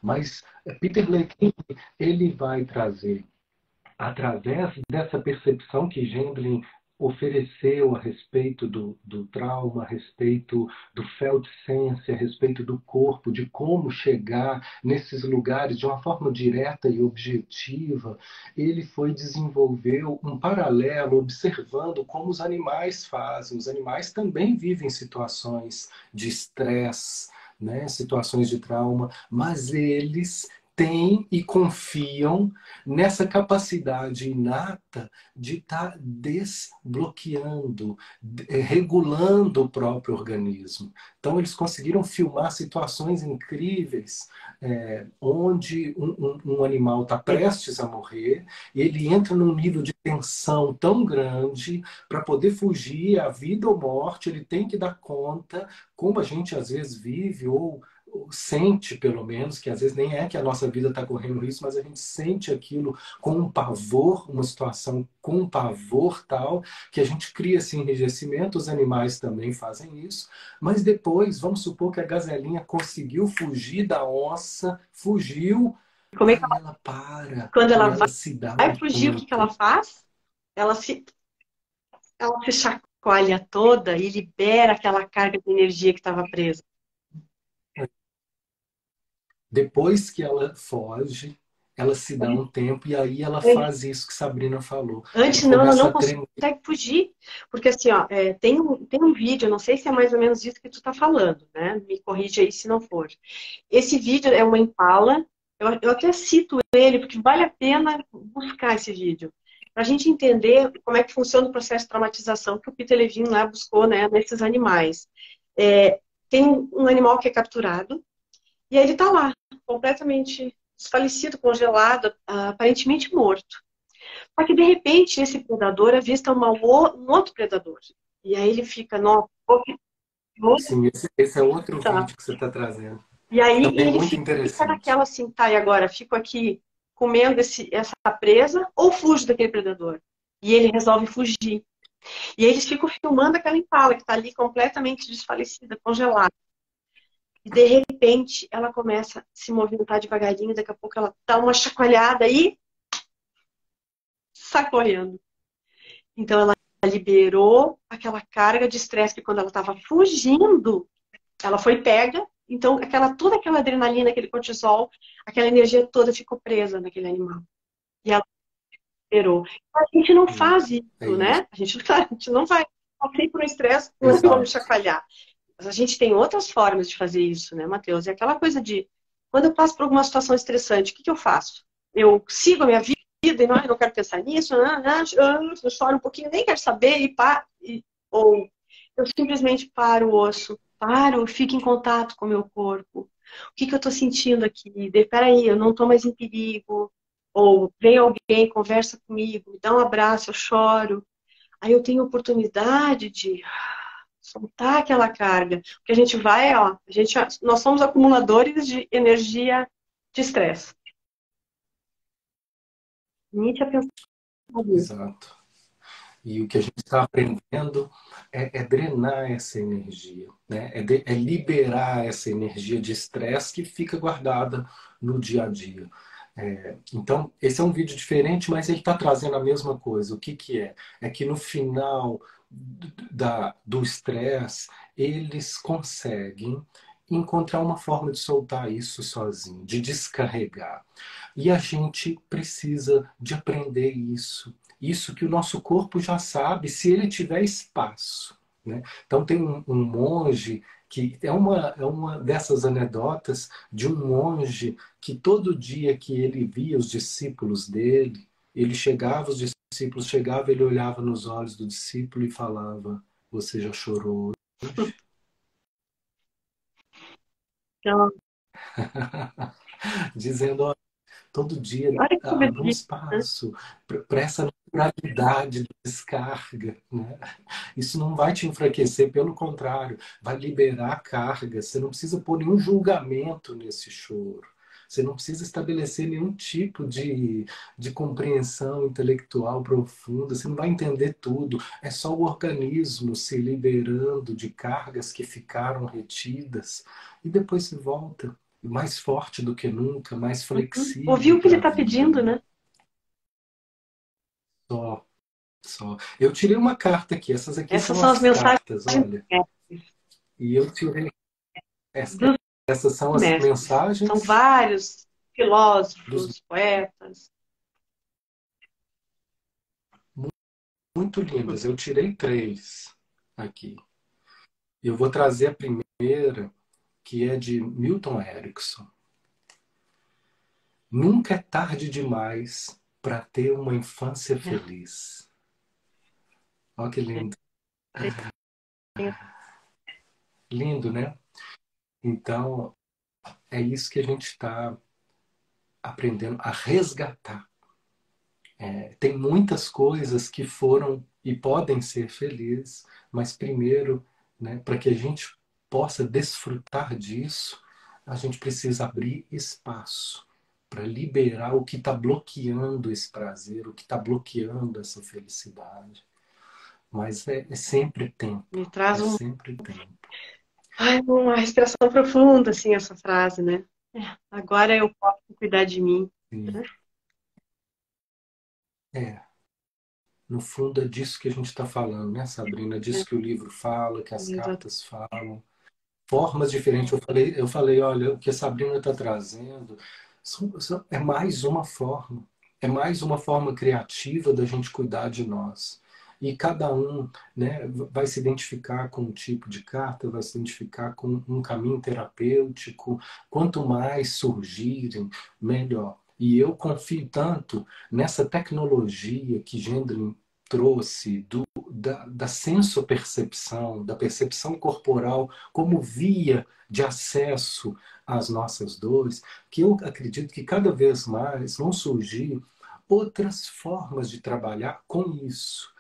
mas Peter Blake ele vai trazer, através dessa percepção que Gendlin ofereceu a respeito do trauma, a respeito do felt sense, a respeito do corpo, de como chegar nesses lugares de uma forma direta e objetiva, ele foi desenvolver um paralelo observando como os animais fazem. Os animais também vivem situações de estresse, né, situações de trauma, mas eles têm e confiam nessa capacidade inata de estar desbloqueando, regulando o próprio organismo. Então, eles conseguiram filmar situações incríveis, onde um animal está prestes a morrer, ele entra num nível de tensão tão grande para poder fugir à vida ou morte, ele tem que dar conta, como a gente às vezes vive ou sente, pelo menos, que às vezes nem é que a nossa vida está correndo risco, mas a gente sente aquilo com um pavor, uma situação com um pavor tal, que a gente cria esse enrijecimento, os animais também fazem isso, mas depois, vamos supor que a gazelinha conseguiu fugir da onça, fugiu, Como é que aí ela para quando e ela ela se dá um vai fugir, o que que ela tempo. faz? Ela se, ela se chacoalha toda e libera aquela carga de energia que estava presa. Depois que ela foge, ela se dá um tempo e aí ela faz isso que Sabrina falou. Ela Antes não, ela começa não a tremer. consegue fugir. Porque assim, ó, tem um vídeo, não sei se é mais ou menos isso que tu tá falando, né? Me corrige aí se não for. Esse vídeo é uma Impala, eu até cito ele, porque vale a pena buscar esse vídeo. Para a gente entender como é que funciona o processo de traumatização que o Peter Levine lá buscou, né, nesses animais. É, tem um animal que é capturado, e aí ele está lá, completamente desfalecido, congelado, aparentemente morto. Só que, de repente, esse predador avista um outro predador. E aí ele fica, nossa, Sim, esse é outro tá. vídeo que você está trazendo. E aí Também ele muito fica interessante. naquela assim, tá, e agora? Fico aqui comendo essa presa ou fujo daquele predador? E ele resolve fugir. E aí eles ficam filmando aquela impala que está ali completamente desfalecida, congelada. E de repente ela começa a se movimentar devagarinho, daqui a pouco ela dá uma chacoalhada e sai correndo. Então ela liberou aquela carga de estresse que quando ela estava fugindo, ela foi pega. Então toda aquela adrenalina, aquele cortisol, aquela energia toda ficou presa naquele animal. E ela liberou. Então, a gente não faz É isso, isso. né? A gente não vai passei por um estresse, vamos Exato. chacoalhar. Mas a gente tem outras formas de fazer isso, né, Matheus? É aquela coisa de, quando eu passo por alguma situação estressante, o que, que eu faço? Eu sigo a minha vida e não quero pensar nisso, eu choro um pouquinho, nem quero saber, ou eu simplesmente paro o osso, paro, fico em contato com o meu corpo. O que, que eu estou sentindo aqui? Peraí, eu não estou mais em perigo. Ou vem alguém, conversa comigo, me dá um abraço, eu choro. Aí eu tenho oportunidade de soltar aquela carga. Porque a gente vai, ó, nós somos acumuladores de energia de estresse. Nietzsche pensava nisso. Exato. E o que a gente está aprendendo é drenar essa energia, né? É liberar essa energia de estresse que fica guardada no dia a dia. Então, esse é um vídeo diferente, mas ele está trazendo a mesma coisa. O que, que é? É que no final do estresse, eles conseguem encontrar uma forma de soltar isso sozinho, de descarregar. E a gente precisa de aprender isso. Isso que o nosso corpo já sabe, se ele tiver espaço. Né? Então, tem um monge que é uma dessas anedotas de um monge que todo dia que ele via os discípulos dele, ele chegava, os discípulos chegavam, ele olhava nos olhos do discípulo e falava: Você já chorou hoje? Então, Dizendo: todo dia olha que abre um sabedoria, né? espaço para essa naturalidade de descarga. Né? Isso não vai te enfraquecer, pelo contrário, vai liberar a carga. Você não precisa pôr nenhum julgamento nesse choro. Você não precisa estabelecer nenhum tipo de compreensão intelectual profunda. Você não vai entender tudo. É só o organismo se liberando de cargas que ficaram retidas e depois se volta mais forte do que nunca, mais Ouviu flexível o que ele para a está vida, pedindo, né? né? Só, só. Eu tirei uma carta aqui. Essas aqui Essas são são as as mensagens cartas, olha. E eu tirei. dos Essas são as mestres. São mensagens vários dos filósofos, poetas. muito lindas. Eu tirei três aqui. Eu vou trazer a primeira, que é de Milton Erickson. Nunca é tarde demais para ter uma infância feliz. Olha que lindo. Lindo, né? Então, é isso que a gente está aprendendo a resgatar. Tem muitas coisas que foram e podem ser felizes, mas primeiro, né, para que a gente possa desfrutar disso, a gente precisa abrir espaço para liberar o que está bloqueando esse prazer, o que está bloqueando essa felicidade. Mas é sempre tempo, Me traz é sempre tempo. uma respiração profunda, assim, essa frase, né? Agora eu posso cuidar de mim. Sim. É, no fundo é disso que a gente está falando, né, Sabrina? É disso que o livro fala, que as Exato. cartas falam. Formas diferentes. Eu falei, olha, o que a Sabrina está trazendo é mais uma forma. É mais uma forma criativa da gente cuidar de nós. E cada um, né, vai se identificar com um tipo de carta, vai se identificar com um caminho terapêutico. Quanto mais surgirem, melhor. E eu confio tanto nessa tecnologia que Gendrin trouxe da sensopercepção, da percepção corporal como via de acesso às nossas dores, que eu acredito que cada vez mais vão surgir outras formas de trabalhar com isso.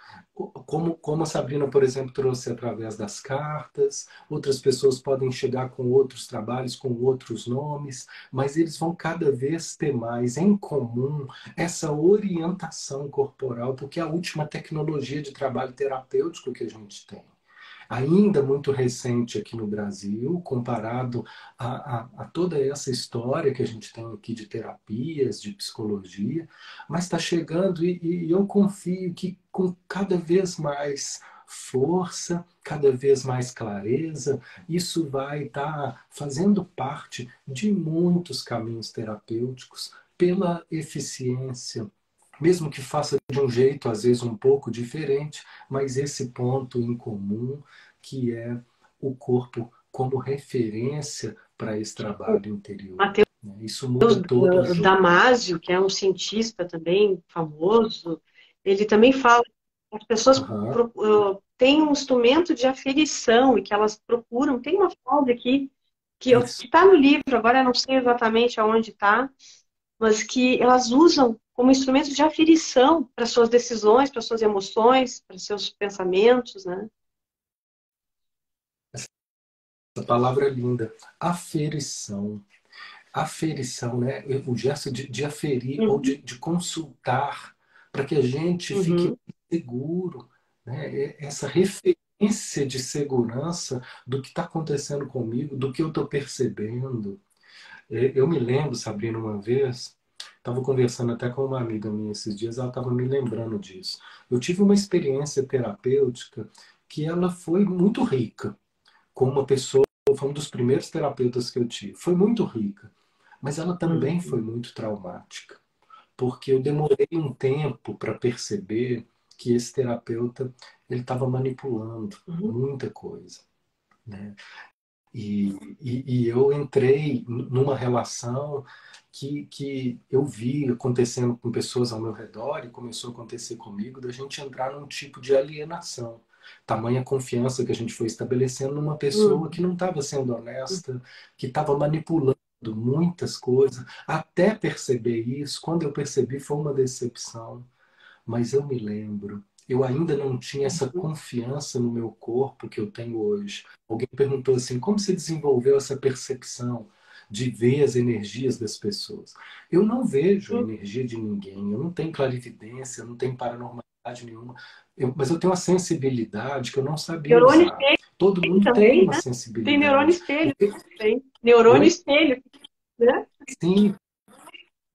Como a Sabrina, por exemplo, trouxe através das cartas, outras pessoas podem chegar com outros trabalhos, com outros nomes, mas eles vão cada vez ter mais em comum essa orientação corporal, porque é a última tecnologia de trabalho terapêutico que a gente tem. Ainda muito recente aqui no Brasil, comparado a toda essa história que a gente tem aqui de terapias, de psicologia, mas está chegando e eu confio que com cada vez mais força, cada vez mais clareza, isso vai estar fazendo parte de muitos caminhos terapêuticos pela eficiência, mesmo que faça de um jeito às vezes um pouco diferente, mas esse ponto em comum que é o corpo como referência para esse trabalho interior. Mateus Isso muda todo o jogo. Damasio, que é um cientista também famoso, ele também fala que as pessoas Uhum. têm um instrumento de aferição e que elas procuram. Tem uma frase aqui que Isso. está no livro, agora eu não sei exatamente aonde está, mas que elas usam como instrumento de aferição para suas decisões, para suas emoções, para seus pensamentos, né? Essa palavra é linda. Aferição. Aferição, né? O gesto de aferir ou Uhum, de consultar para que a gente fique uhum, seguro, né? Essa referência de segurança do que está acontecendo comigo, do que eu estou percebendo. Eu me lembro, Sabrina, uma vez, estava conversando até com uma amiga minha esses dias, ela estava me lembrando disso. Eu tive uma experiência terapêutica que ela foi muito rica, com uma pessoa, foi um dos primeiros terapeutas que eu tive. Foi muito rica, mas ela também foi uhum, muito traumática, porque eu demorei um tempo para perceber que esse terapeuta ele estava manipulando uhum, muita coisa, né? E eu entrei numa relação que eu vi acontecendo com pessoas ao meu redor e começou a acontecer comigo, da gente entrar num tipo de alienação. Tamanha confiança que a gente foi estabelecendo numa pessoa que uhum, não estava sendo honesta, que estava manipulando muitas coisas, até perceber isso. Quando eu percebi, foi uma decepção. Mas eu me lembro, eu ainda não tinha essa uhum, confiança no meu corpo que eu tenho hoje. Alguém perguntou assim: como você desenvolveu essa percepção de ver as energias das pessoas? Eu não vejo a uhum. energia de ninguém, eu não tenho clarividência, eu não tenho paranormalidade nenhuma, mas eu tenho uma sensibilidade que eu não sabia Neurônio usar. espelho Todo mundo tem também, uma né? Tem neurônio sensibilidade. espelho. Tem neurônio Oi? espelho, né? Sim,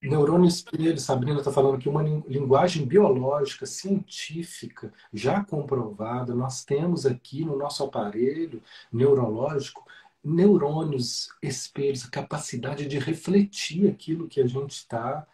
neurônio espelho, Sabrina está falando que uma linguagem biológica, científica, já comprovada, nós temos aqui no nosso aparelho neurológico neurônios espelhos, a capacidade de refletir aquilo que a gente está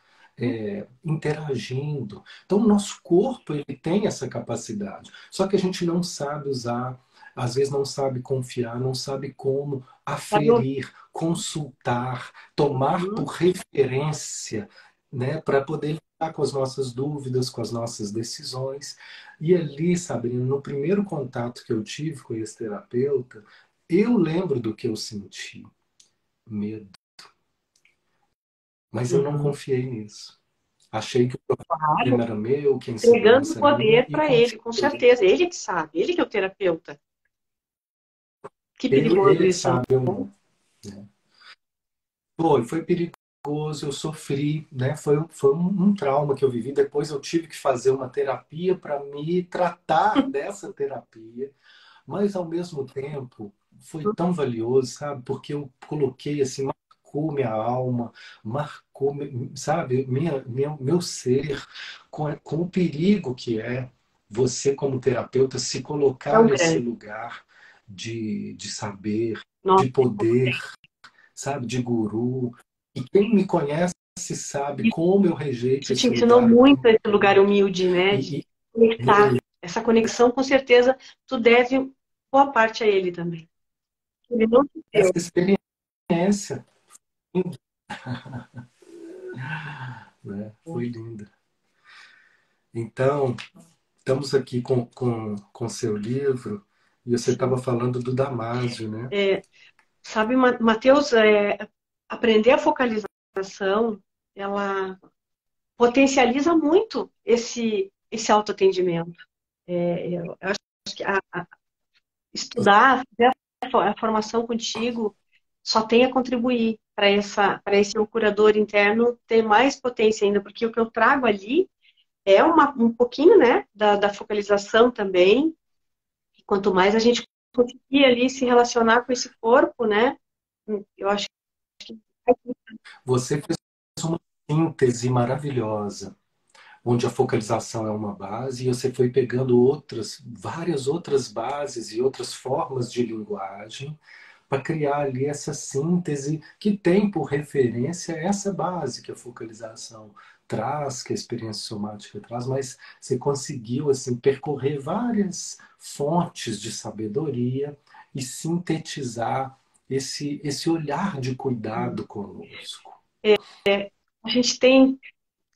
interagindo. Então, o nosso corpo ele tem essa capacidade, só que a gente não sabe usar. às vezes não sabe confiar, não sabe como Sabe ouvir. aferir, consultar, tomar por Uhum. referência, né, para poder lidar com as nossas dúvidas, com as nossas decisões. E ali, Sabrina, no primeiro contato que eu tive com esse terapeuta, eu lembro do que eu senti, medo, mas eu não Uhum. confiei nisso. Achei que o Claro. problema era meu, que a Entregando o insegurança era minha, poder e para ele, com confiei. certeza. Ele que sabe, ele que é o terapeuta. Que perigoso Ele que isso, sabe, eu né? não. Né? Foi perigoso, eu sofri, né? Foi um trauma que eu vivi. Depois eu tive que fazer uma terapia para me tratar dessa terapia, mas ao mesmo tempo foi tão valioso, sabe? Porque eu coloquei assim, marcou minha alma, marcou, sabe, meu ser com o perigo que é você, como terapeuta, se colocar Tão nesse grande. lugar de saber, Nossa, de poder, sabe, de guru. E quem me conhece sabe como eu rejeito isso te esse ensinou lugar o muito tempo esse lugar todo. humilde, né? De E conectar. Essa conexão, com certeza, tu deve boa parte a ele também. Ele não te essa deu. experiência, né, foi linda. Então, estamos aqui com seu livro e você estava Sim. falando do Damásio, né? Sabe, Matheus, aprender a focalização, ela potencializa muito esse autoatendimento. Eu acho que estudar, fazer a formação contigo só tem a contribuir para esse meu curador interno ter mais potência ainda, porque o que eu trago ali é um pouquinho, né, da focalização também. E quanto mais a gente conseguir ali se relacionar com esse corpo, né, eu acho que Você fez uma síntese maravilhosa, onde a focalização é uma base e você foi pegando várias outras bases e outras formas de linguagem para criar ali essa síntese que tem por referência essa base que a focalização traz, que a experiência somática traz, mas você conseguiu assim percorrer várias fontes de sabedoria e sintetizar esse olhar de cuidado conosco. a gente tem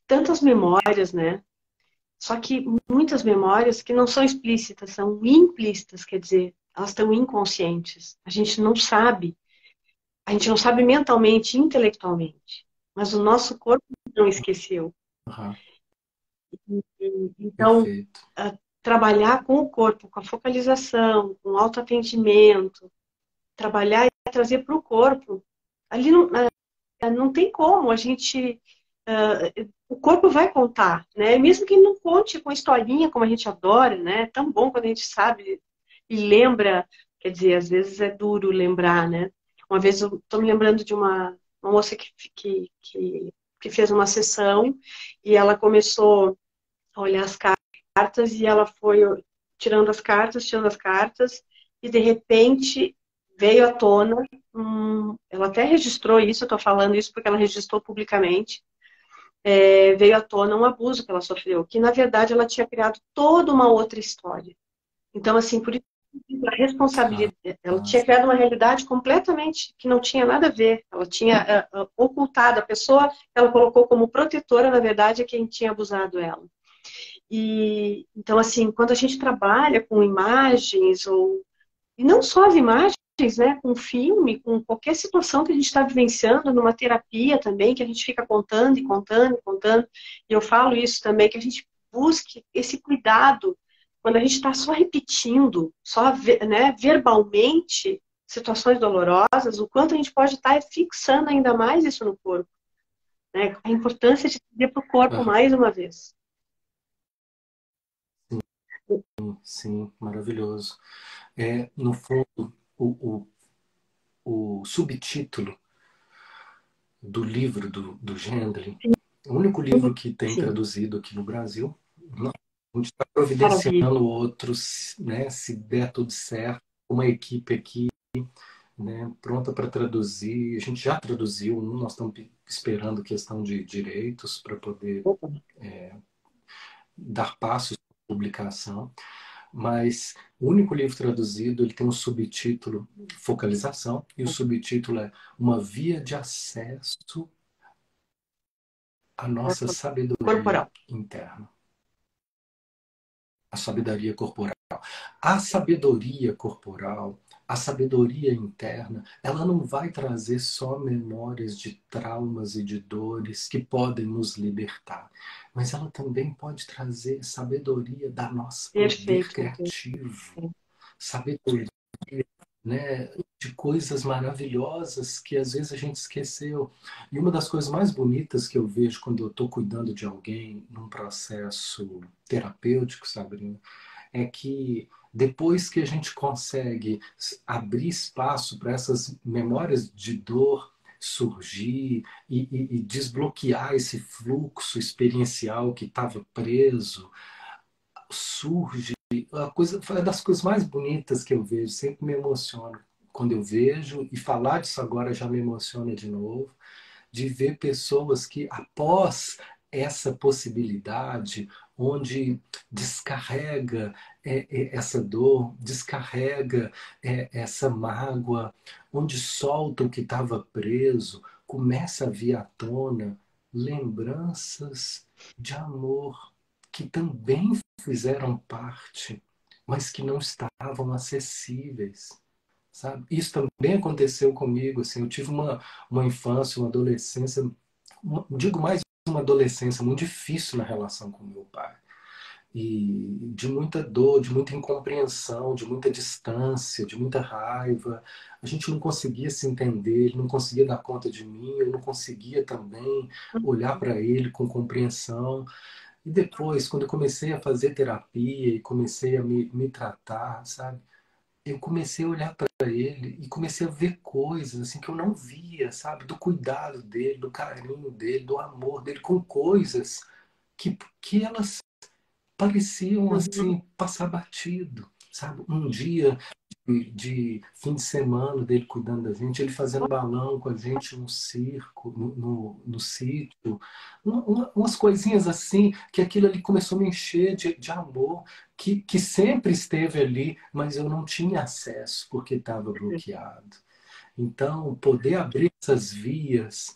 tantas memórias, né? Só que muitas memórias que não são explícitas, são implícitas, quer dizer, elas estão inconscientes. A gente não sabe mentalmente, intelectualmente, mas o nosso corpo não esqueceu. Uhum, Então, perfeito. trabalhar com o corpo, com a focalização, com o autoatendimento, trabalhar e trazer para o corpo, ali não tem como, a gente. O corpo vai contar, né? Mesmo que não conte com historinha, como a gente adora, né? É tão bom quando a gente sabe e lembra, quer dizer, às vezes é duro lembrar, né? Uma vez eu estou me lembrando de uma moça que fez uma sessão e ela começou a olhar as cartas e ela foi tirando as cartas, e de repente veio à tona, ela até registrou isso, eu estou falando isso porque ela registrou publicamente, veio à tona um abuso que ela sofreu, que na verdade ela tinha criado toda uma outra história. Então, assim, por isso a Ah, responsabilidade, ela ah, tinha criado uma realidade completamente que não tinha nada a ver. Ela tinha ocultado a pessoa, ela colocou como protetora, na verdade, é quem tinha abusado ela. E então, assim, quando a gente trabalha com imagens, e não só as imagens, né, com filme, com qualquer situação que a gente está vivenciando, numa terapia também, que a gente fica contando e contando e contando, e eu falo isso também, que a gente busque esse cuidado quando a gente está só repetindo, só né, verbalmente, situações dolorosas, o quanto a gente pode estar fixando ainda mais isso no corpo, né? A importância de trazer para o corpo ah, mais uma vez. sim, maravilhoso. No fundo, o subtítulo do livro do Gendlin, o único livro que tem Sim, traduzido aqui no Brasil. A gente está maravilha. providenciando outros, né? Se der tudo certo, uma equipe aqui, né, pronta para traduzir. A gente já traduziu um, nós estamos esperando questão de direitos para poder dar passos para publicação. mas o único livro traduzido, ele tem um subtítulo, Focalização, e o subtítulo é Uma Via de Acesso à Nossa Sabedoria Corporal. Interna. A sabedoria corporal. A sabedoria corporal, a sabedoria interna, ela não vai trazer só memórias de traumas e de dores que podem nos libertar, mas ela também pode trazer sabedoria da nosso poder Perfeito, perfeito. criativo, sabedoria, né, de coisas maravilhosas que às vezes a gente esqueceu. E uma das coisas mais bonitas que eu vejo quando eu estou cuidando de alguém num processo terapêutico, Sabrina, é que depois que a gente consegue abrir espaço para essas memórias de dor surgir e desbloquear esse fluxo experiencial que estava preso, surge a coisa, é das coisas mais bonitas que eu vejo, sempre me emociono quando eu vejo, e falar disso agora já me emociona de novo, de ver pessoas que, após essa possibilidade, onde descarrega essa dor, descarrega essa mágoa, onde solta o que estava preso, começa a vir à tona lembranças de amor que também fizeram parte, mas que não estavam acessíveis, sabe? Isso também aconteceu comigo, assim, eu tive uma infância, uma adolescência, digo mais uma adolescência muito difícil na relação com meu pai. E de muita dor, de muita incompreensão, de muita distância, de muita raiva. A gente não conseguia se entender, ele não conseguia dar conta de mim, eu não conseguia também olhar para ele com compreensão. E depois, quando eu comecei a fazer terapia e comecei a me tratar, sabe? Eu comecei a olhar para ele e comecei a ver coisas assim que eu não via, sabe? Do cuidado dele, do carinho dele, do amor dele com coisas que elas pareciam Uhum. assim passar batido, sabe? Um dia de fim de semana dele cuidando da gente, ele fazendo balão com a gente no circo, no sítio, umas coisinhas assim, que aquilo ali começou a me encher de amor, que sempre esteve ali, mas eu não tinha acesso porque estava bloqueado. Então, poder abrir essas vias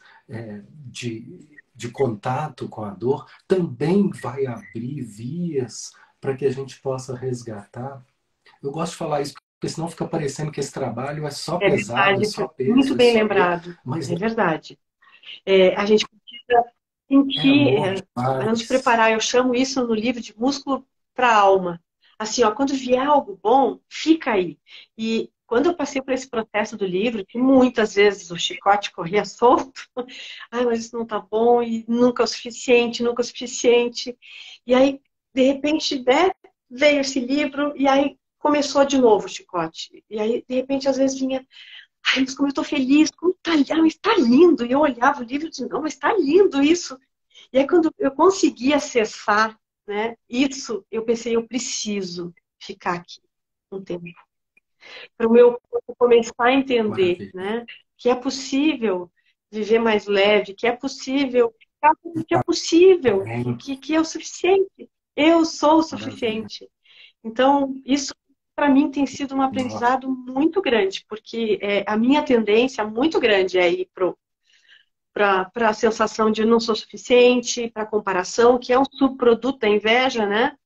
de contato com a dor também vai abrir vias para que a gente possa resgatar. Eu gosto de falar isso porque senão fica parecendo que esse trabalho é só É pesado, é verdade, só muito peso, é bem só dor, lembrado. mas É verdade. A gente precisa é sentir, amor para nos demais. preparar. Eu chamo isso no livro de músculo para a alma. Assim, ó, quando vier algo bom, fica aí. E quando eu passei por esse processo do livro, que muitas vezes o chicote corria solto, ai, mas isso não tá bom, e nunca é o suficiente, nunca é o suficiente. E aí, de repente, né, veio esse livro, e aí começou de novo o chicote. E aí, de repente, às vezes vinha, ai, mas como eu tô feliz, como tá, mas tá lindo. E eu olhava o livro e dizia, não, mas tá lindo isso. E aí, quando eu consegui acessar, né, isso, eu pensei, eu preciso ficar aqui um tempo. Para o meu corpo começar a entender, Maravilha. né, que é possível viver mais leve, que é possível, que é possível, Amém. que é o suficiente. Eu sou o Maravilha. suficiente. Então, isso para mim tem sido um Nossa. aprendizado muito grande, porque a minha tendência muito grande é ir para a sensação de não sou suficiente, para a comparação, que é um subproduto da inveja, né?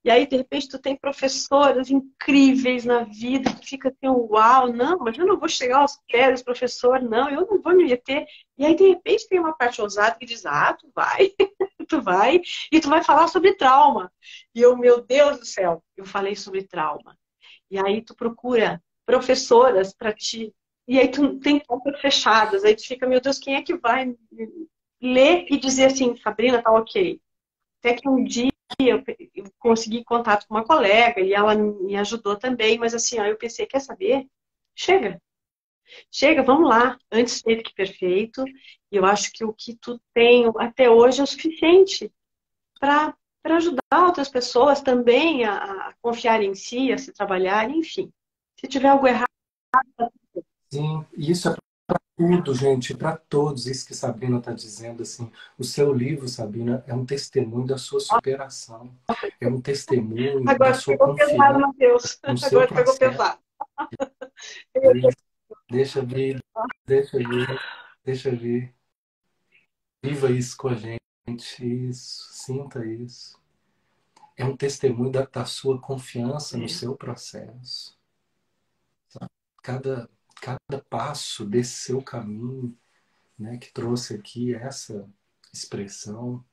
E aí, de repente, tu tem professoras incríveis na vida, tu fica assim, uau, não, mas eu não vou chegar aos pés desse professor, não, eu não vou me meter. E aí, de repente, tem uma parte ousada que diz, ah, tu vai, tu vai, e tu vai falar sobre trauma. E eu, meu Deus do céu, eu falei sobre trauma. E aí tu procura professoras para ti. E aí tu tem portas fechadas. Aí tu fica, meu Deus, quem é que vai ler e dizer assim, Sabrina, tá ok. Até que um dia eu consegui contato com uma colega e ela me ajudou também, mas assim, ó, eu pensei, quer saber? Chega, chega, vamos lá. Antes feito que perfeito. E eu acho que o que tu tem até hoje é o suficiente para ajudar outras pessoas também a confiar em si, a se trabalhar, enfim. Se tiver algo errado, Sim, isso é Tudo, gente, para todos, isso que Sabrina está dizendo, assim, o seu livro, Sabrina, é um testemunho da sua superação, é um testemunho da Agora sua pegou pesado, confiança Matheus. no seu Agora pegou processo. pesado. Deixa vir, deixa vir, deixa vir. Viva isso com a gente, isso, sinta isso. É um testemunho da sua confiança no É, seu processo. Cada, cada passo desse seu caminho, né, que trouxe aqui essa expressão,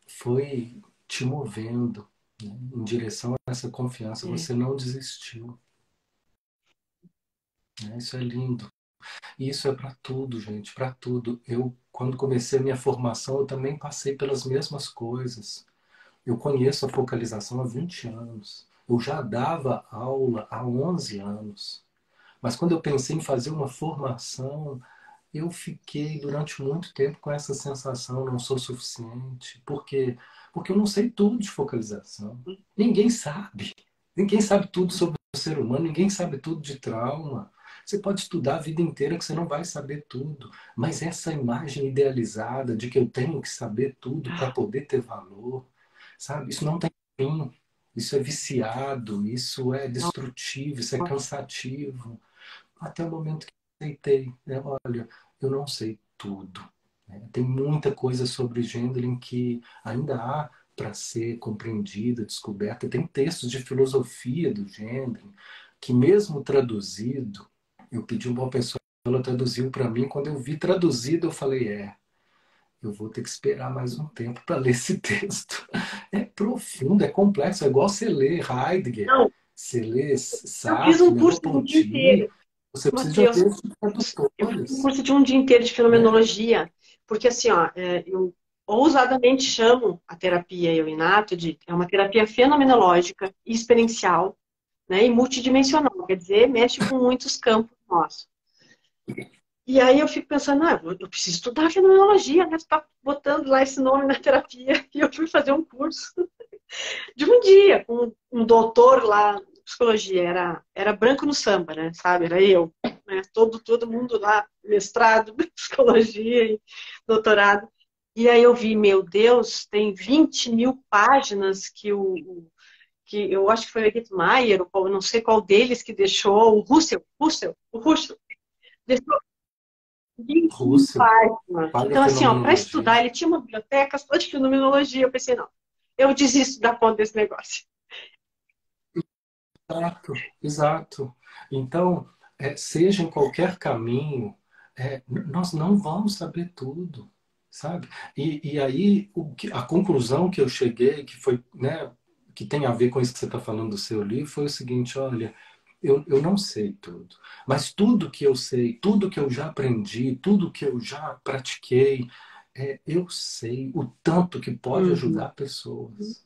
foi te movendo, né, em direção a essa confiança. é, Você não desistiu. Né? Isso é lindo. E isso é para tudo, gente, para tudo. Eu, quando comecei a minha formação, eu também passei pelas mesmas coisas. Eu conheço a focalização há 20 anos. Eu já dava aula há 11 anos. Mas quando eu pensei em fazer uma formação, eu fiquei durante muito tempo com essa sensação, não sou suficiente. Por quê? Porque eu não sei tudo de focalização. Ninguém sabe. Ninguém sabe tudo sobre o ser humano, ninguém sabe tudo de trauma. Você pode estudar a vida inteira que você não vai saber tudo. Mas essa imagem idealizada de que eu tenho que saber tudo para poder ter valor, sabe? Isso não tem fim. Isso é viciado, isso é destrutivo, isso é cansativo. Até o momento que eu aceitei, né? Olha, eu não sei tudo. Né? Tem muita coisa sobre gênero em que ainda há para ser compreendida, descoberta. Tem textos de filosofia do gênero que, mesmo traduzido, eu pedi uma pessoa, ela traduziu para mim. Quando eu vi traduzido, eu falei: eu vou ter que esperar mais um tempo para ler esse texto. É profundo, é complexo, é igual você ler Heidegger, não, você lê eu fiz Sartre, um curso de um dia Merleau-Ponty, inteiro, você precisa Matheus. ver os Eu fiz um tradutores, curso de um dia inteiro de né? fenomenologia, porque assim, ó, eu ousadamente chamo a terapia Yoinato de é uma terapia fenomenológica, experiencial, né, e multidimensional, quer dizer, mexe com muitos campos nossos. E aí eu fico pensando, eu preciso estudar fenomenologia, né? Você tá botando lá esse nome na terapia. E eu fui fazer um curso de um dia com um doutor lá em psicologia, era branco no samba, né? Sabe? Era eu, né? Todo mundo lá, mestrado em psicologia e doutorado. E aí eu vi, meu Deus, tem 20 mil páginas que eu acho que foi o Egito Maier, ou não sei qual deles que deixou, o Russell, deixou 20 mil Russell, páginas. Então, assim, ó, para paleofenomenologia. estudar, ele tinha uma biblioteca só de fenomenologia. Eu pensei, não, eu desisto da conta desse negócio. Exato, exato. Então, seja em qualquer caminho, nós não vamos saber tudo, sabe? E aí, a conclusão que eu cheguei, que foi, né, que tem a ver com isso que você está falando do seu livro, foi o seguinte: olha, eu não sei tudo, mas tudo que eu sei, tudo que eu já aprendi, tudo que eu já pratiquei, eu sei o tanto que pode Uhum. ajudar pessoas.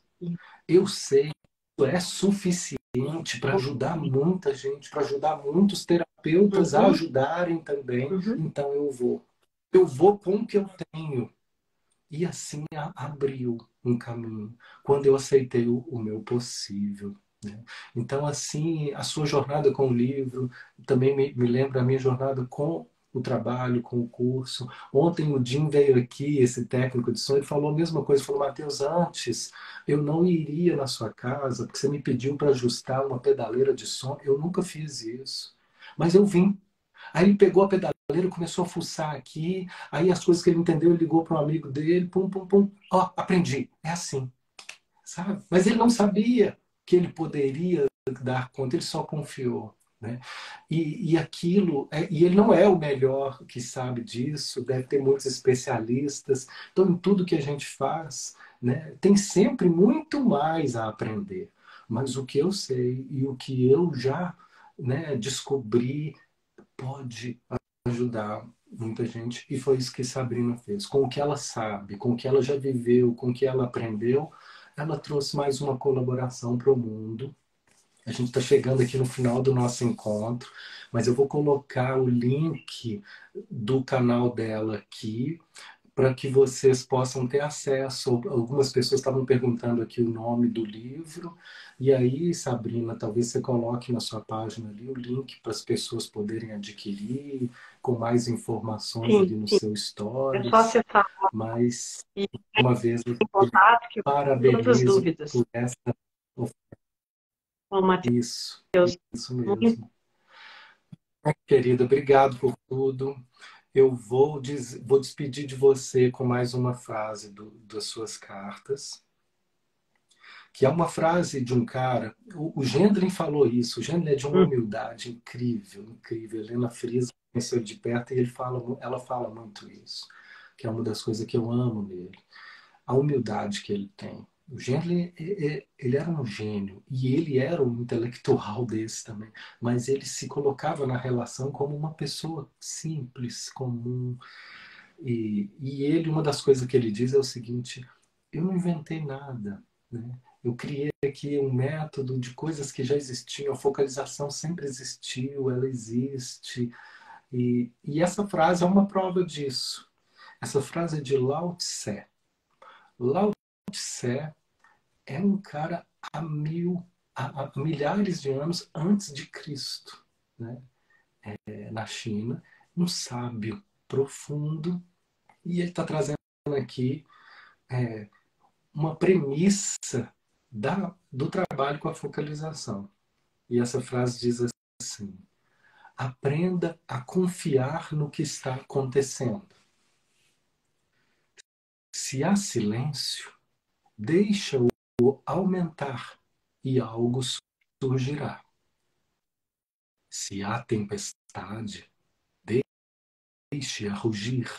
Eu sei que é suficiente para ajudar muita gente, para ajudar muitos terapeutas a Uhum. ajudarem também. Uhum. Então eu vou. Eu vou com o que eu tenho. E assim abriu um caminho, quando eu aceitei o meu possível. Né? Então, assim, a sua jornada com o livro também me lembra a minha jornada com o trabalho, com o curso. Ontem o Jim veio aqui, esse técnico de som, e falou a mesma coisa. Falou: Matheus, antes eu não iria na sua casa, porque você me pediu para ajustar uma pedaleira de som. Eu nunca fiz isso. Mas eu vim. Aí ele pegou a pedaleira, começou a fuçar aqui, aí as coisas que ele entendeu, ele ligou para um amigo dele, pum, pum, pum. Ó, aprendi. É assim, sabe? Mas ele não sabia que ele poderia dar conta, ele só confiou. Né? E aquilo, e ele não é o melhor que sabe disso, deve ter muitos especialistas. Então, em tudo que a gente faz, né, tem sempre muito mais a aprender. Mas o que eu sei e o que eu já, né, descobri pode ajudar muita gente. E foi isso que Sabrina fez. Com o que ela sabe, com o que ela já viveu, com o que ela aprendeu, ela trouxe mais uma colaboração para o mundo. A gente está chegando aqui no final do nosso encontro, mas eu vou colocar o link do canal dela aqui para que vocês possam ter acesso. Algumas pessoas estavam perguntando aqui o nome do livro, e aí, Sabrina, talvez você coloque na sua página ali o link para as pessoas poderem adquirir, com mais informações Sim, ali no sim. seu É só Stories. acessar Mas, e uma vez, eu em contato que eu tenho todas as parabenizo dúvidas. por essa. Ô, Isso, Matheus, isso muito mesmo. Querida, obrigado por tudo. Eu vou despedir de você com mais uma frase das suas cartas, que é uma frase de um cara. O Gendlin falou isso. O Gendlin é de uma hum, humildade incrível, incrível. Helena Friesa conheceu ele de perto e ela fala muito isso, que é uma das coisas que eu amo nele. A humildade que ele tem. O Gendlin, ele era um gênio e ele era um intelectual desse também, mas ele se colocava na relação como uma pessoa simples, comum. E ele, uma das coisas que ele diz é o seguinte: eu não inventei nada, né? Eu criei aqui um método de coisas que já existiam, a focalização sempre existiu, ela existe. E essa frase é uma prova disso. Essa frase é de Lao Tse. Lao Tse é um cara há milhares de anos antes de Cristo, né? Na China, um sábio profundo, e ele está trazendo aqui uma premissa do trabalho com a focalização. E essa frase diz assim: aprenda a confiar no que está acontecendo. Se há silêncio, deixa-o aumentar e algo surgirá. Se há tempestade, deixe-a rugir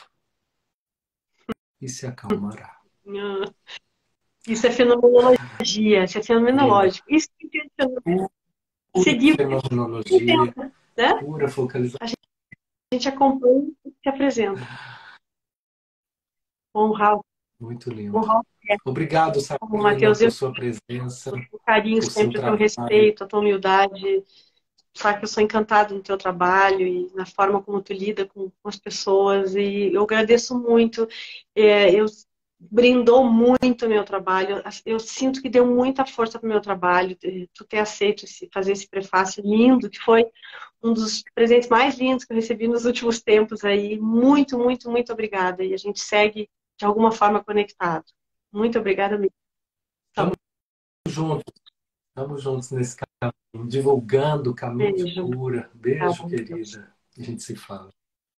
e se acalmará. ah, isso é fenomenologia, isso é Linda. fenomenológico. Isso que é Pura seguir o fenomenologia, tempo, né? pura focalização. A gente acompanha e se apresenta. Honrar, Muito lindo. honrar Obrigado, o Sabrina, Matheus, por eu sua presença, o carinho por seu sempre, o teu trabalho. respeito, a tua humildade. Sabe que eu sou encantada no teu trabalho e na forma como tu lida com as pessoas e eu agradeço muito. Eu brindou muito o meu trabalho. Eu sinto que deu muita força para o meu trabalho. Tu ter aceito fazer esse prefácio lindo, que foi um dos presentes mais lindos que eu recebi nos últimos tempos aí. Muito, muito, muito obrigada. E a gente segue de alguma forma conectado. Muito obrigada mesmo. Estamos juntos, estamos juntos nesse caminho, divulgando o caminho de Beijo. cura. Beijo, querida. A gente se fala.